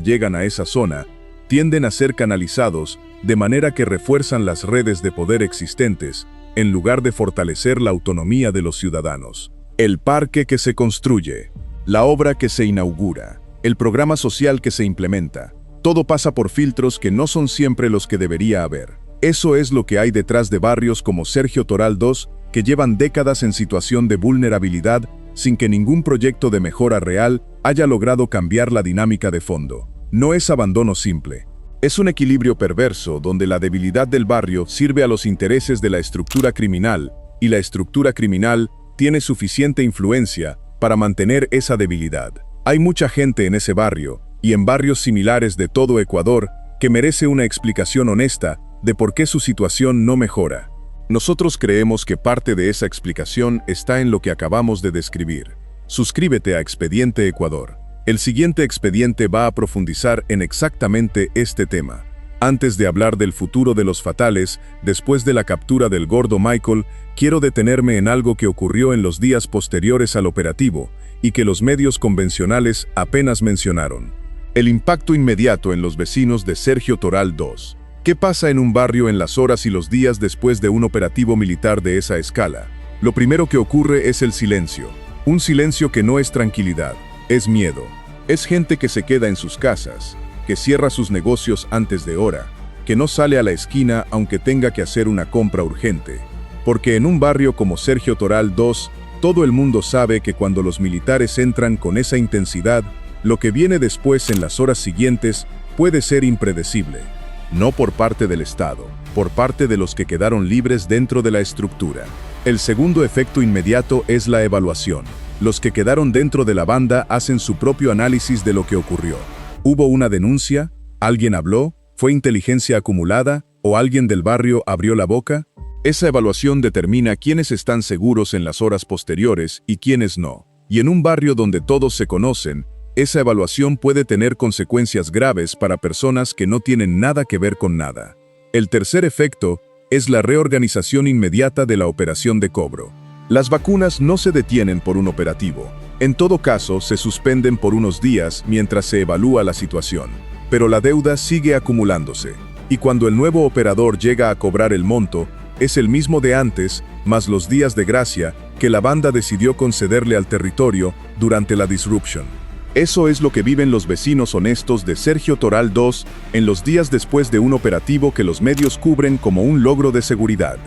[SPEAKER 1] llegan a esa zona tienden a ser canalizados de manera que refuerzan las redes de poder existentes, en lugar de fortalecer la autonomía de los ciudadanos. El parque que se construye, la obra que se inaugura, el programa social que se implementa, todo pasa por filtros que no son siempre los que debería haber. Eso es lo que hay detrás de barrios como Sergio Toral II, que llevan décadas en situación de vulnerabilidad sin que ningún proyecto de mejora real haya logrado cambiar la dinámica de fondo. No es abandono simple. Es un equilibrio perverso donde la debilidad del barrio sirve a los intereses de la estructura criminal y la estructura criminal tiene suficiente influencia para mantener esa debilidad. Hay mucha gente en ese barrio y en barrios similares de todo Ecuador que merece una explicación honesta de por qué su situación no mejora. Nosotros creemos que parte de esa explicación está en lo que acabamos de describir. Suscríbete a Expediente Ecuador. El siguiente expediente va a profundizar en exactamente este tema. Antes de hablar del futuro de los fatales, después de la captura del gordo Michael, quiero detenerme en algo que ocurrió en los días posteriores al operativo y que los medios convencionales apenas mencionaron. El impacto inmediato en los vecinos de Sergio Toral II. ¿Qué pasa en un barrio en las horas y los días después de un operativo militar de esa escala? Lo primero que ocurre es el silencio. Un silencio que no es tranquilidad, es miedo. Es gente que se queda en sus casas, que cierra sus negocios antes de hora, que no sale a la esquina aunque tenga que hacer una compra urgente. Porque en un barrio como Sergio Toral II, todo el mundo sabe que cuando los militares entran con esa intensidad, lo que viene después en las horas siguientes puede ser impredecible. No por parte del Estado, por parte de los que quedaron libres dentro de la estructura. El segundo efecto inmediato es la evaluación. Los que quedaron dentro de la banda hacen su propio análisis de lo que ocurrió. ¿Hubo una denuncia? ¿Alguien habló? ¿Fue inteligencia acumulada? ¿O alguien del barrio abrió la boca? Esa evaluación determina quiénes están seguros en las horas posteriores y quiénes no. Y en un barrio donde todos se conocen, esa evaluación puede tener consecuencias graves para personas que no tienen nada que ver con nada. El tercer efecto es la reorganización inmediata de la operación de cobro. Las vacunas no se detienen por un operativo. En todo caso, se suspenden por unos días mientras se evalúa la situación. Pero la deuda sigue acumulándose. Y cuando el nuevo operador llega a cobrar el monto, es el mismo de antes, más los días de gracia, que la banda decidió concederle al territorio durante la disruption. Eso es lo que viven los vecinos honestos de Sergio Toral II en los días después de un operativo que los medios cubren como un logro de seguridad.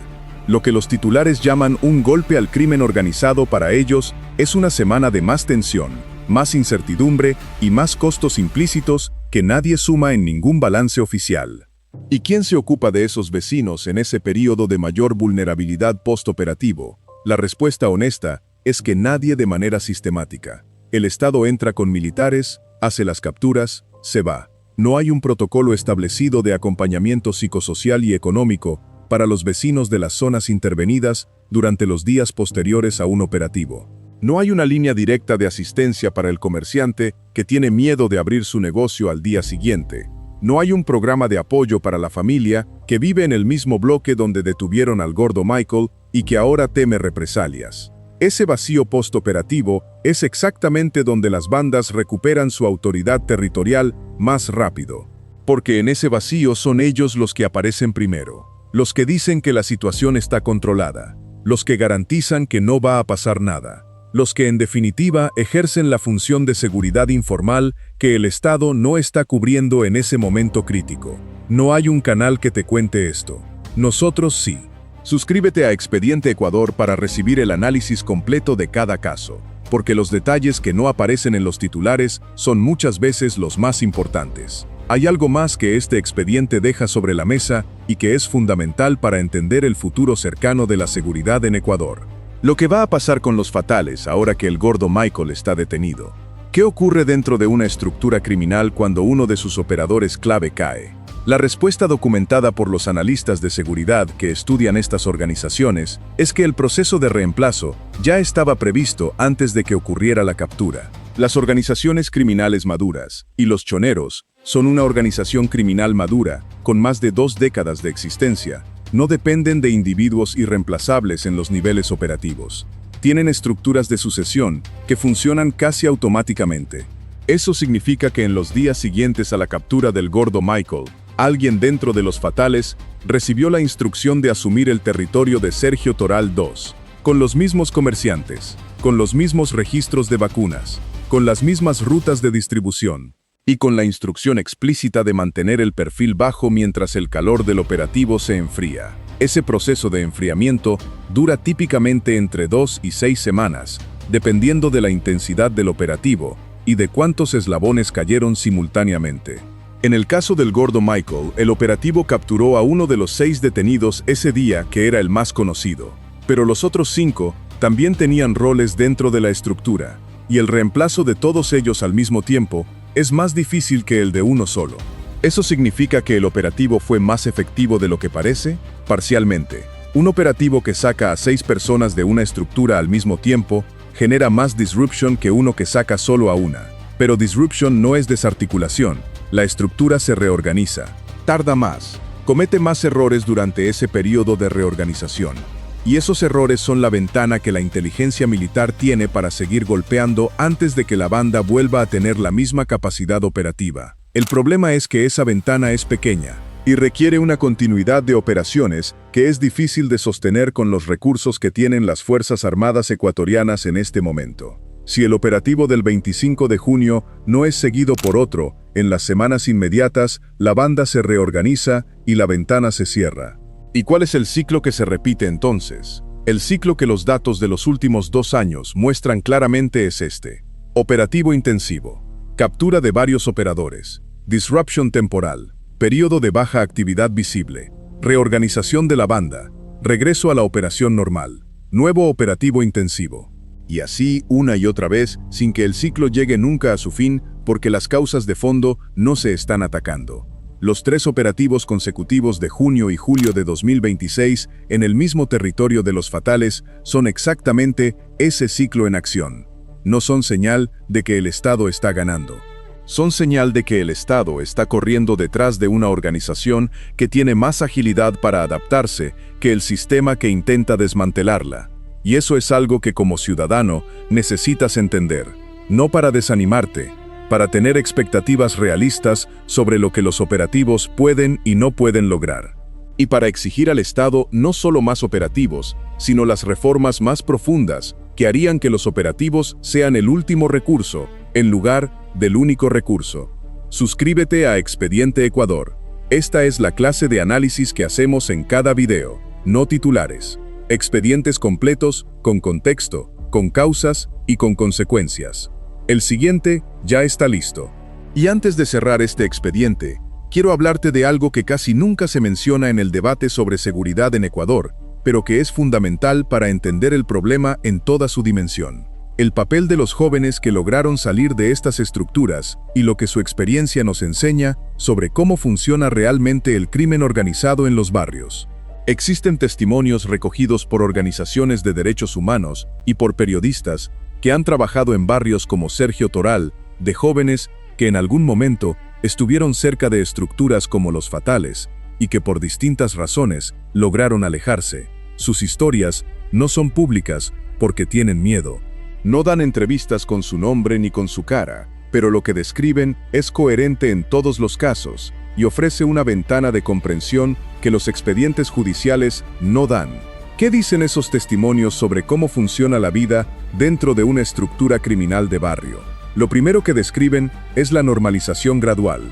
[SPEAKER 1] Lo que los titulares llaman un golpe al crimen organizado para ellos es una semana de más tensión, más incertidumbre y más costos implícitos que nadie suma en ningún balance oficial. ¿Y quién se ocupa de esos vecinos en ese periodo de mayor vulnerabilidad postoperativo? La respuesta honesta es que nadie de manera sistemática. El Estado entra con militares, hace las capturas, se va. No hay un protocolo establecido de acompañamiento psicosocial y económico para los vecinos de las zonas intervenidas durante los días posteriores a un operativo. No hay una línea directa de asistencia para el comerciante que tiene miedo de abrir su negocio al día siguiente. No hay un programa de apoyo para la familia que vive en el mismo bloque donde detuvieron al gordo Michael y que ahora teme represalias. Ese vacío postoperativo es exactamente donde las bandas recuperan su autoridad territorial más rápido. Porque en ese vacío son ellos los que aparecen primero. Los que dicen que la situación está controlada. Los que garantizan que no va a pasar nada. Los que en definitiva ejercen la función de seguridad informal que el Estado no está cubriendo en ese momento crítico. No hay un canal que te cuente esto. Nosotros sí. Suscríbete a Expediente Ecuador para recibir el análisis completo de cada caso, porque los detalles que no aparecen en los titulares son muchas veces los más importantes. Hay algo más que este expediente deja sobre la mesa y que es fundamental para entender el futuro cercano de la seguridad en Ecuador. Lo que va a pasar con los fatales ahora que el gordo Michael está detenido. ¿Qué ocurre dentro de una estructura criminal cuando uno de sus operadores clave cae? La respuesta documentada por los analistas de seguridad que estudian estas organizaciones es que el proceso de reemplazo ya estaba previsto antes de que ocurriera la captura. Las organizaciones criminales maduras y los choneros son una organización criminal madura con más de 2 décadas de existencia. No dependen de individuos irreemplazables en los niveles operativos. Tienen estructuras de sucesión que funcionan casi automáticamente. Eso significa que en los días siguientes a la captura del gordo Michael, alguien dentro de los fatales recibió la instrucción de asumir el territorio de Sergio Toral II, con los mismos comerciantes, con los mismos registros de vacunas, con las mismas rutas de distribución, y con la instrucción explícita de mantener el perfil bajo mientras el calor del operativo se enfría. Ese proceso de enfriamiento dura típicamente entre 2 y 6 semanas, dependiendo de la intensidad del operativo y de cuántos eslabones cayeron simultáneamente. En el caso del gordo Michael, el operativo capturó a uno de los 6 detenidos ese día, que era el más conocido. Pero los otros 5 también tenían roles dentro de la estructura, y el reemplazo de todos ellos al mismo tiempo es más difícil que el de uno solo. ¿Eso significa que el operativo fue más efectivo de lo que parece? Parcialmente. Un operativo que saca a 6 personas de una estructura al mismo tiempo genera más disruption que uno que saca solo a una. Pero disruption no es desarticulación. La estructura se reorganiza. Tarda más. Comete más errores durante ese periodo de reorganización. Y esos errores son la ventana que la inteligencia militar tiene para seguir golpeando antes de que la banda vuelva a tener la misma capacidad operativa. El problema es que esa ventana es pequeña y requiere una continuidad de operaciones que es difícil de sostener con los recursos que tienen las Fuerzas Armadas ecuatorianas en este momento. Si el operativo del 25 de junio no es seguido por otro, en las semanas inmediatas, la banda se reorganiza y la ventana se cierra. ¿Y cuál es el ciclo que se repite entonces? El ciclo que los datos de los últimos 2 años muestran claramente es este. Operativo intensivo. Captura de varios operadores. Disruption temporal. Periodo de baja actividad visible. reorganización de la banda, regreso a la operación normal, nuevo operativo intensivo. Y así una y otra vez, sin que el ciclo llegue nunca a su fin, porque las causas de fondo no se están atacando. Los 3 operativos consecutivos de junio y julio de 2026 en el mismo territorio de los fatales son exactamente ese ciclo en acción. No son señal de que el Estado está ganando. Son señal de que el Estado está corriendo detrás de una organización que tiene más agilidad para adaptarse que el sistema que intenta desmantelarla. Y eso es algo que como ciudadano necesitas entender, no para desanimarte, para tener expectativas realistas sobre lo que los operativos pueden y no pueden lograr. Y para exigir al Estado no solo más operativos, sino las reformas más profundas que harían que los operativos sean el último recurso, en lugar del único recurso. Suscríbete a Expediente Ecuador. Esta es la clase de análisis que hacemos en cada video, no titulares. Expedientes completos, con contexto, con causas y con consecuencias. El siguiente ya está listo. Y antes de cerrar este expediente, quiero hablarte de algo que casi nunca se menciona en el debate sobre seguridad en Ecuador, pero que es fundamental para entender el problema en toda su dimensión. El papel de los jóvenes que lograron salir de estas estructuras y lo que su experiencia nos enseña sobre cómo funciona realmente el crimen organizado en los barrios. Existen testimonios recogidos por organizaciones de derechos humanos y por periodistas que han trabajado en barrios como Sergio Toral, de jóvenes que en algún momento estuvieron cerca de estructuras como los fatales y que por distintas razones lograron alejarse. Sus historias no son públicas porque tienen miedo. No dan entrevistas con su nombre ni con su cara, pero lo que describen es coherente en todos los casos y ofrece una ventana de comprensión que los expedientes judiciales no dan. ¿Qué dicen esos testimonios sobre cómo funciona la vida dentro de una estructura criminal de barrio? Lo primero que describen es la normalización gradual.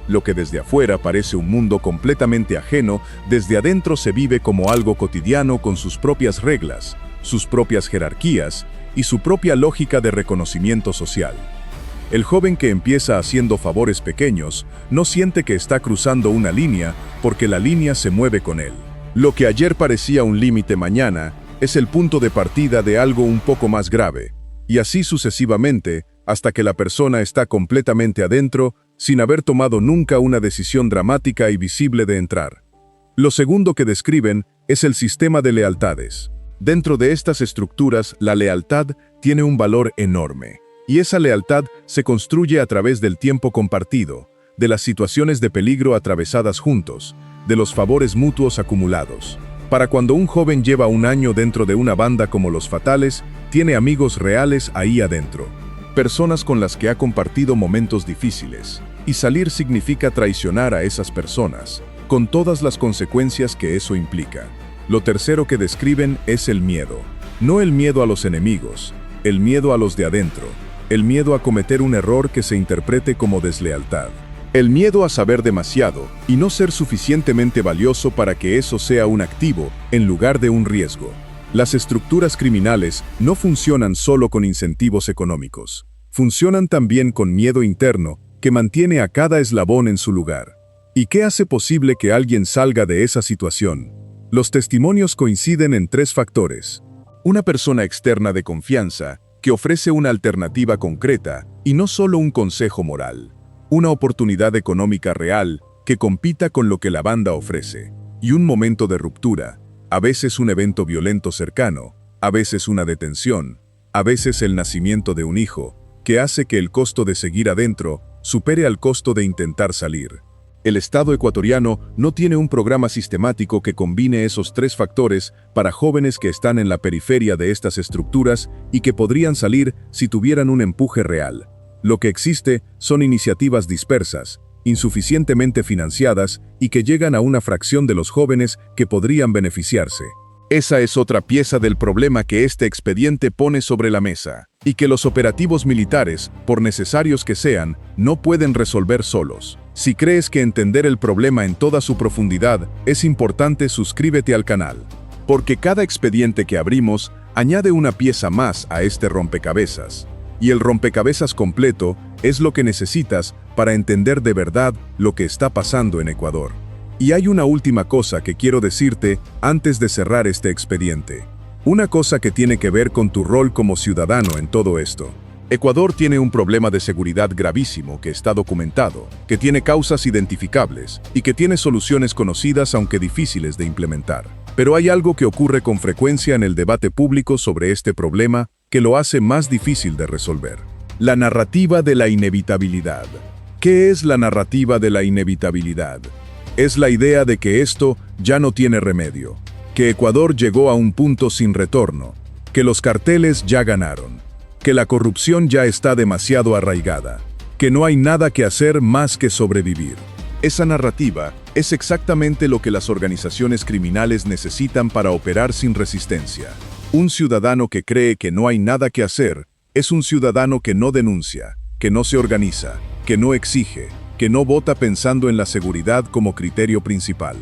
[SPEAKER 1] Lo que desde afuera parece un mundo completamente ajeno, desde adentro se vive como algo cotidiano con sus propias reglas, sus propias jerarquías y su propia lógica de reconocimiento social. El joven que empieza haciendo favores pequeños no siente que está cruzando una línea porque la línea se mueve con él. Lo que ayer parecía un límite mañana es el punto de partida de algo un poco más grave, y así sucesivamente hasta que la persona está completamente adentro sin haber tomado nunca una decisión dramática y visible de entrar. Lo segundo que describen es el sistema de lealtades. Dentro de estas estructuras, la lealtad tiene un valor enorme, y esa lealtad se construye a través del tiempo compartido, de las situaciones de peligro atravesadas juntos, de los favores mutuos acumulados. Para cuando un joven lleva un año dentro de una banda como los fatales, tiene amigos reales ahí adentro. Personas con las que ha compartido momentos difíciles. Y salir significa traicionar a esas personas, con todas las consecuencias que eso implica. Lo tercero que describen es el miedo. No el miedo a los enemigos, el miedo a los de adentro. El miedo a cometer un error que se interprete como deslealtad. El miedo a saber demasiado y no ser suficientemente valioso para que eso sea un activo en lugar de un riesgo. Las estructuras criminales no funcionan solo con incentivos económicos. Funcionan también con miedo interno que mantiene a cada eslabón en su lugar. ¿Y qué hace posible que alguien salga de esa situación? Los testimonios coinciden en 3 factores. Una persona externa de confianza que ofrece una alternativa concreta y no solo un consejo moral. Una oportunidad económica real que compita con lo que la banda ofrece. Y un momento de ruptura, a veces un evento violento cercano, a veces una detención, a veces el nacimiento de un hijo, que hace que el costo de seguir adentro supere al costo de intentar salir. El Estado ecuatoriano no tiene un programa sistemático que combine esos 3 factores para jóvenes que están en la periferia de estas estructuras y que podrían salir si tuvieran un empuje real. Lo que existe son iniciativas dispersas, insuficientemente financiadas y que llegan a una fracción de los jóvenes que podrían beneficiarse. Esa es otra pieza del problema que este expediente pone sobre la mesa, y que los operativos militares, por necesarios que sean, no pueden resolver solos. Si crees que entender el problema en toda su profundidad es importante, suscríbete al canal, porque cada expediente que abrimos añade una pieza más a este rompecabezas. Y el rompecabezas completo es lo que necesitas para entender de verdad lo que está pasando en Ecuador. Y hay una última cosa que quiero decirte antes de cerrar este expediente. Una cosa que tiene que ver con tu rol como ciudadano en todo esto. Ecuador tiene un problema de seguridad gravísimo que está documentado, que tiene causas identificables y que tiene soluciones conocidas aunque difíciles de implementar. Pero hay algo que ocurre con frecuencia en el debate público sobre este problema que lo hace más difícil de resolver. La narrativa de la inevitabilidad. ¿Qué es la narrativa de la inevitabilidad? Es la idea de que esto ya no tiene remedio, que Ecuador llegó a un punto sin retorno, que los carteles ya ganaron, que la corrupción ya está demasiado arraigada, que no hay nada que hacer más que sobrevivir. Esa narrativa es exactamente lo que las organizaciones criminales necesitan para operar sin resistencia. Un ciudadano que cree que no hay nada que hacer es un ciudadano que no denuncia, que no se organiza, que no exige, que no vota pensando en la seguridad como criterio principal.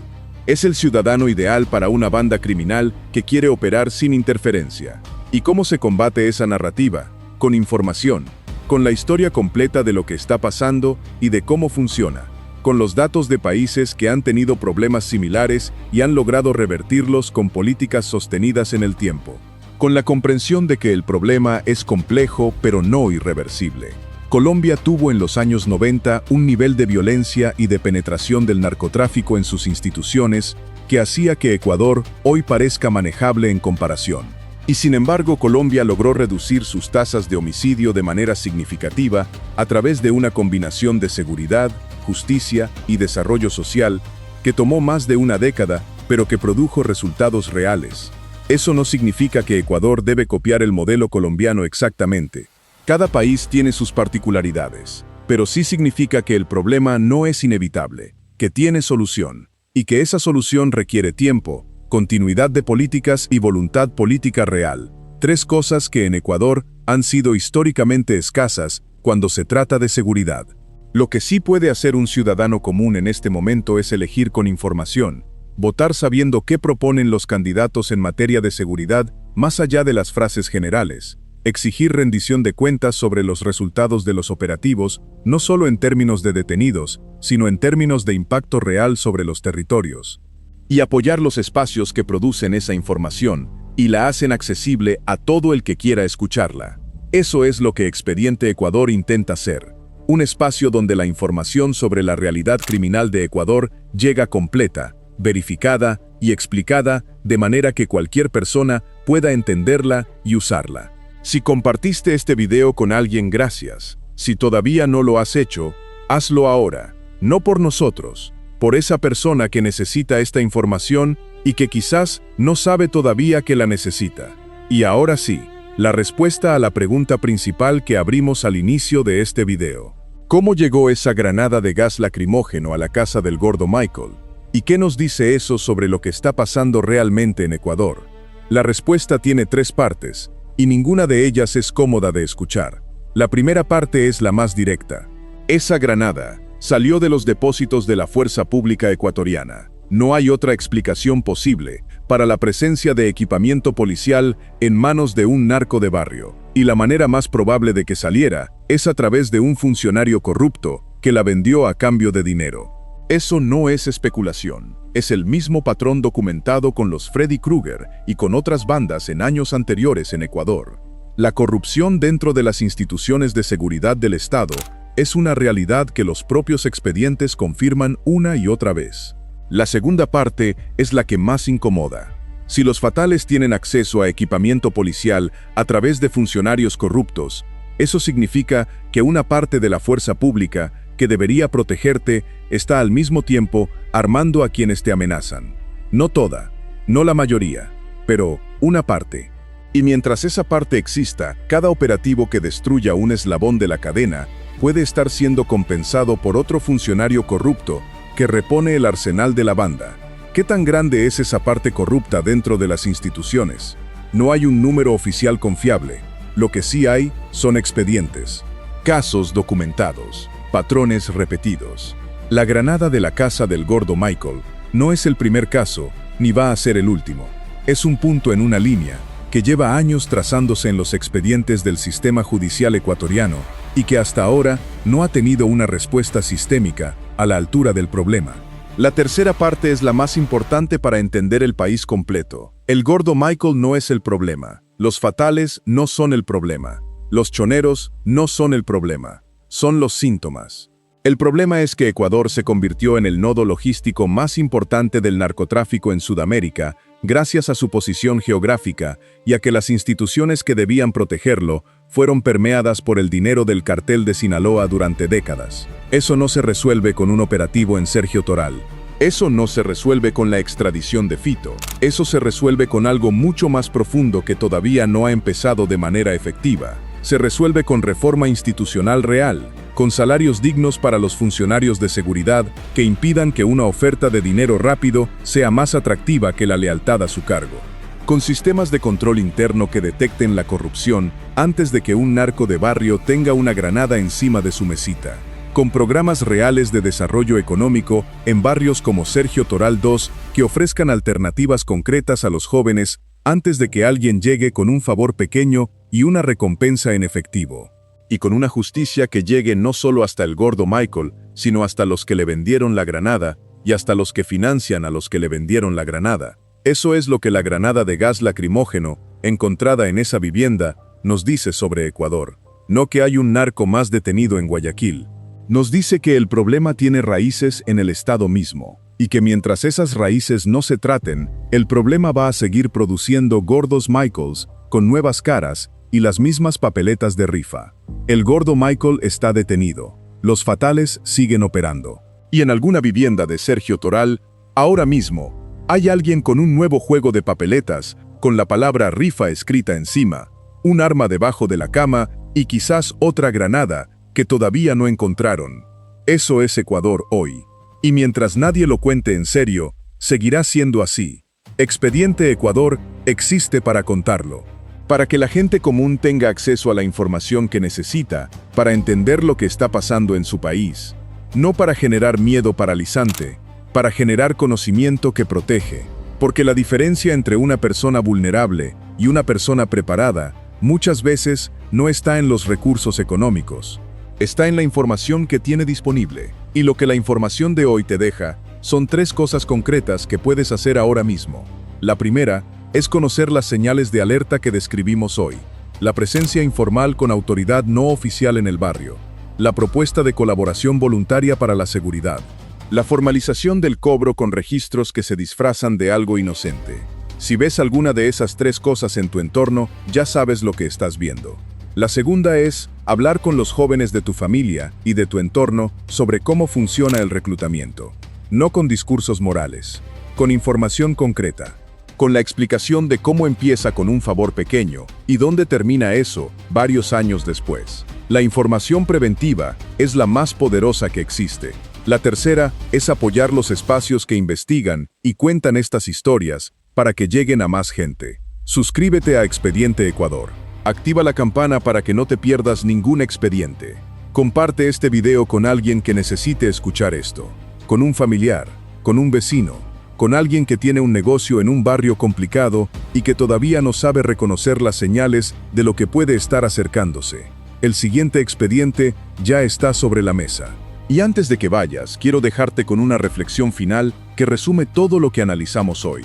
[SPEAKER 1] Es el ciudadano ideal para una banda criminal que quiere operar sin interferencia. ¿Y cómo se combate esa narrativa? Con información, con la historia completa de lo que está pasando y de cómo funciona, con los datos de países que han tenido problemas similares y han logrado revertirlos con políticas sostenidas en el tiempo, con la comprensión de que el problema es complejo pero no irreversible. Colombia tuvo en los años 90 un nivel de violencia y de penetración del narcotráfico en sus instituciones que hacía que Ecuador hoy parezca manejable en comparación. Y sin embargo, Colombia logró reducir sus tasas de homicidio de manera significativa a través de una combinación de seguridad, justicia y desarrollo social que tomó más de una década, pero que produjo resultados reales. Eso no significa que Ecuador debe copiar el modelo colombiano exactamente. Cada país tiene sus particularidades, pero sí significa que el problema no es inevitable, que tiene solución, y que esa solución requiere tiempo, continuidad de políticas y voluntad política real. Tres cosas que en Ecuador han sido históricamente escasas cuando se trata de seguridad. Lo que sí puede hacer un ciudadano común en este momento es elegir con información, votar sabiendo qué proponen los candidatos en materia de seguridad más allá de las frases generales, exigir rendición de cuentas sobre los resultados de los operativos, no solo en términos de detenidos, sino en términos de impacto real sobre los territorios, y apoyar los espacios que producen esa información y la hacen accesible a todo el que quiera escucharla. Eso es lo que Expediente Ecuador intenta ser, un espacio donde la información sobre la realidad criminal de Ecuador llega completa, verificada y explicada de manera que cualquier persona pueda entenderla y usarla. Si compartiste este video con alguien, gracias. Si todavía no lo has hecho, hazlo ahora. No por nosotros, por esa persona que necesita esta información y que quizás no sabe todavía que la necesita. Y ahora sí, la respuesta a la pregunta principal que abrimos al inicio de este video. ¿Cómo llegó esa granada de gas lacrimógeno a la casa del gordo Michael? ¿Y qué nos dice eso sobre lo que está pasando realmente en Ecuador? La respuesta tiene tres partes, y ninguna de ellas es cómoda de escuchar. La primera parte es la más directa. Esa granada salió de los depósitos de la Fuerza Pública Ecuatoriana. No hay otra explicación posible para la presencia de equipamiento policial en manos de un narco de barrio. Y la manera más probable de que saliera es a través de un funcionario corrupto que la vendió a cambio de dinero. Eso no es especulación. Es el mismo patrón documentado con los Freddy Krueger y con otras bandas en años anteriores en Ecuador. La corrupción dentro de las instituciones de seguridad del Estado es una realidad que los propios expedientes confirman una y otra vez. La segunda parte es la que más incomoda. Si los fatales tienen acceso a equipamiento policial a través de funcionarios corruptos, eso significa que una parte de la fuerza pública que debería protegerte está al mismo tiempo armando a quienes te amenazan. No toda, no la mayoría, pero una parte. Y mientras esa parte exista, cada operativo que destruya un eslabón de la cadena puede estar siendo compensado por otro funcionario corrupto que repone el arsenal de la banda. ¿Qué tan grande es esa parte corrupta dentro de las instituciones? No hay un número oficial confiable. Lo que sí hay son expedientes, casos documentados, patrones repetidos. La granada de la casa del gordo Michael no es el primer caso, ni va a ser el último. Es un punto en una línea que lleva años trazándose en los expedientes del sistema judicial ecuatoriano y que hasta ahora no ha tenido una respuesta sistémica a la altura del problema. La tercera parte es la más importante para entender el país completo. El gordo Michael no es el problema. Los fatales no son el problema. Los choneros no son el problema. Son los síntomas. El problema es que Ecuador se convirtió en el nodo logístico más importante del narcotráfico en Sudamérica, gracias a su posición geográfica y a que las instituciones que debían protegerlo fueron permeadas por el dinero del cartel de Sinaloa durante décadas. Eso no se resuelve con un operativo en Sergio Toral. Eso no se resuelve con la extradición de Fito. Eso se resuelve con algo mucho más profundo que todavía no ha empezado de manera efectiva. Se resuelve con reforma institucional real, con salarios dignos para los funcionarios de seguridad que impidan que una oferta de dinero rápido sea más atractiva que la lealtad a su cargo. Con sistemas de control interno que detecten la corrupción antes de que un narco de barrio tenga una granada encima de su mesita. Con programas reales de desarrollo económico en barrios como Sergio Toral II que ofrezcan alternativas concretas a los jóvenes antes de que alguien llegue con un favor pequeño y una recompensa en efectivo. Y con una justicia que llegue no solo hasta el gordo Michael, sino hasta los que le vendieron la granada y hasta los que financian a los que le vendieron la granada. Eso es lo que la granada de gas lacrimógeno, encontrada en esa vivienda, nos dice sobre Ecuador. No que hay un narco más detenido en Guayaquil. Nos dice que el problema tiene raíces en el Estado mismo, y que mientras esas raíces no se traten, el problema va a seguir produciendo gordos Michaels con nuevas caras y las mismas papeletas de rifa. El gordo Michael está detenido. Los fatales siguen operando. Y en alguna vivienda de Sergio Toral, ahora mismo, hay alguien con un nuevo juego de papeletas, con la palabra rifa escrita encima, un arma debajo de la cama y quizás otra granada que todavía no encontraron. Eso es Ecuador hoy. Y mientras nadie lo cuente en serio, seguirá siendo así. Expediente Ecuador existe para contarlo. Para que la gente común tenga acceso a la información que necesita para entender lo que está pasando en su país. No para generar miedo paralizante, para generar conocimiento que protege. Porque la diferencia entre una persona vulnerable y una persona preparada muchas veces no está en los recursos económicos. Está en la información que tiene disponible. Y lo que la información de hoy te deja son 3 cosas concretas que puedes hacer ahora mismo. La primera es conocer las señales de alerta que describimos hoy. La presencia informal con autoridad no oficial en el barrio. La propuesta de colaboración voluntaria para la seguridad. La formalización del cobro con registros que se disfrazan de algo inocente. Si ves alguna de esas 3 cosas en tu entorno, ya sabes lo que estás viendo. La segunda es hablar con los jóvenes de tu familia y de tu entorno sobre cómo funciona el reclutamiento. No con discursos morales, con información concreta. Con la explicación de cómo empieza con un favor pequeño y dónde termina eso varios años después. La información preventiva es la más poderosa que existe. La tercera es apoyar los espacios que investigan y cuentan estas historias para que lleguen a más gente. Suscríbete a Expediente Ecuador. Activa la campana para que no te pierdas ningún expediente. Comparte este video con alguien que necesite escuchar esto. Con un familiar, con un vecino, con alguien que tiene un negocio en un barrio complicado y que todavía no sabe reconocer las señales de lo que puede estar acercándose. El siguiente expediente ya está sobre la mesa. Y antes de que vayas, quiero dejarte con una reflexión final que resume todo lo que analizamos hoy.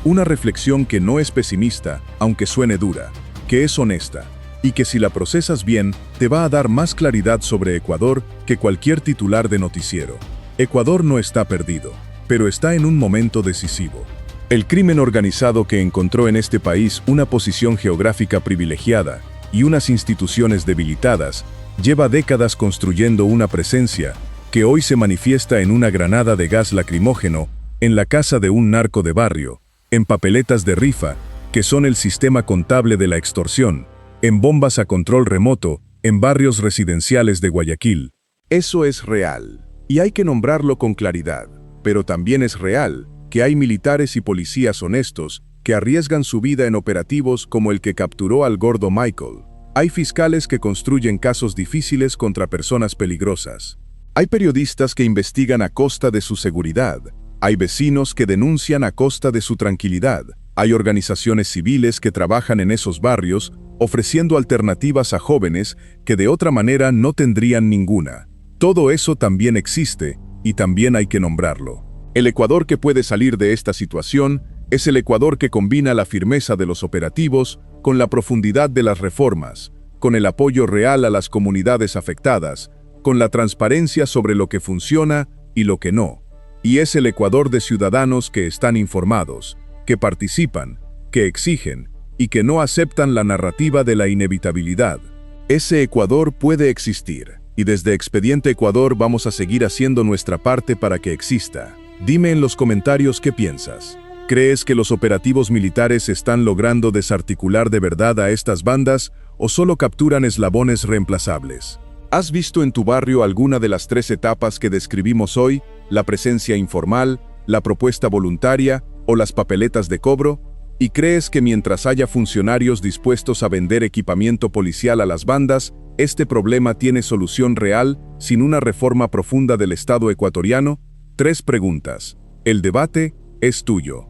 [SPEAKER 1] Una reflexión que no es pesimista, aunque suene dura, que es honesta, y que si la procesas bien, te va a dar más claridad sobre Ecuador que cualquier titular de noticiero. Ecuador no está perdido, pero está en un momento decisivo. El crimen organizado que encontró en este país una posición geográfica privilegiada y unas instituciones debilitadas, lleva décadas construyendo una presencia que hoy se manifiesta en una granada de gas lacrimógeno, en la casa de un narco de barrio, en papeletas de rifa, que son el sistema contable de la extorsión, en bombas a control remoto, en barrios residenciales de Guayaquil. Eso es real, y hay que nombrarlo con claridad. Pero también es real que hay militares y policías honestos que arriesgan su vida en operativos como el que capturó al gordo Michael. Hay fiscales que construyen casos difíciles contra personas peligrosas. Hay periodistas que investigan a costa de su seguridad. Hay vecinos que denuncian a costa de su tranquilidad. Hay organizaciones civiles que trabajan en esos barrios ofreciendo alternativas a jóvenes que de otra manera no tendrían ninguna. Todo eso también existe y también hay que nombrarlo. El Ecuador que puede salir de esta situación es el Ecuador que combina la firmeza de los operativos con la profundidad de las reformas, con el apoyo real a las comunidades afectadas, con la transparencia sobre lo que funciona y lo que no. Y es el Ecuador de ciudadanos que están informados, que participan, que exigen y que no aceptan la narrativa de la inevitabilidad. Ese Ecuador puede existir, y desde Expediente Ecuador vamos a seguir haciendo nuestra parte para que exista. Dime en los comentarios qué piensas. ¿Crees que los operativos militares están logrando desarticular de verdad a estas bandas o solo capturan eslabones reemplazables? ¿Has visto en tu barrio alguna de las 3 etapas que describimos hoy, la presencia informal, la propuesta voluntaria o las papeletas de cobro? ¿Y crees que mientras haya funcionarios dispuestos a vender equipamiento policial a las bandas, este problema tiene solución real sin una reforma profunda del Estado ecuatoriano? 3 preguntas. El debate es tuyo.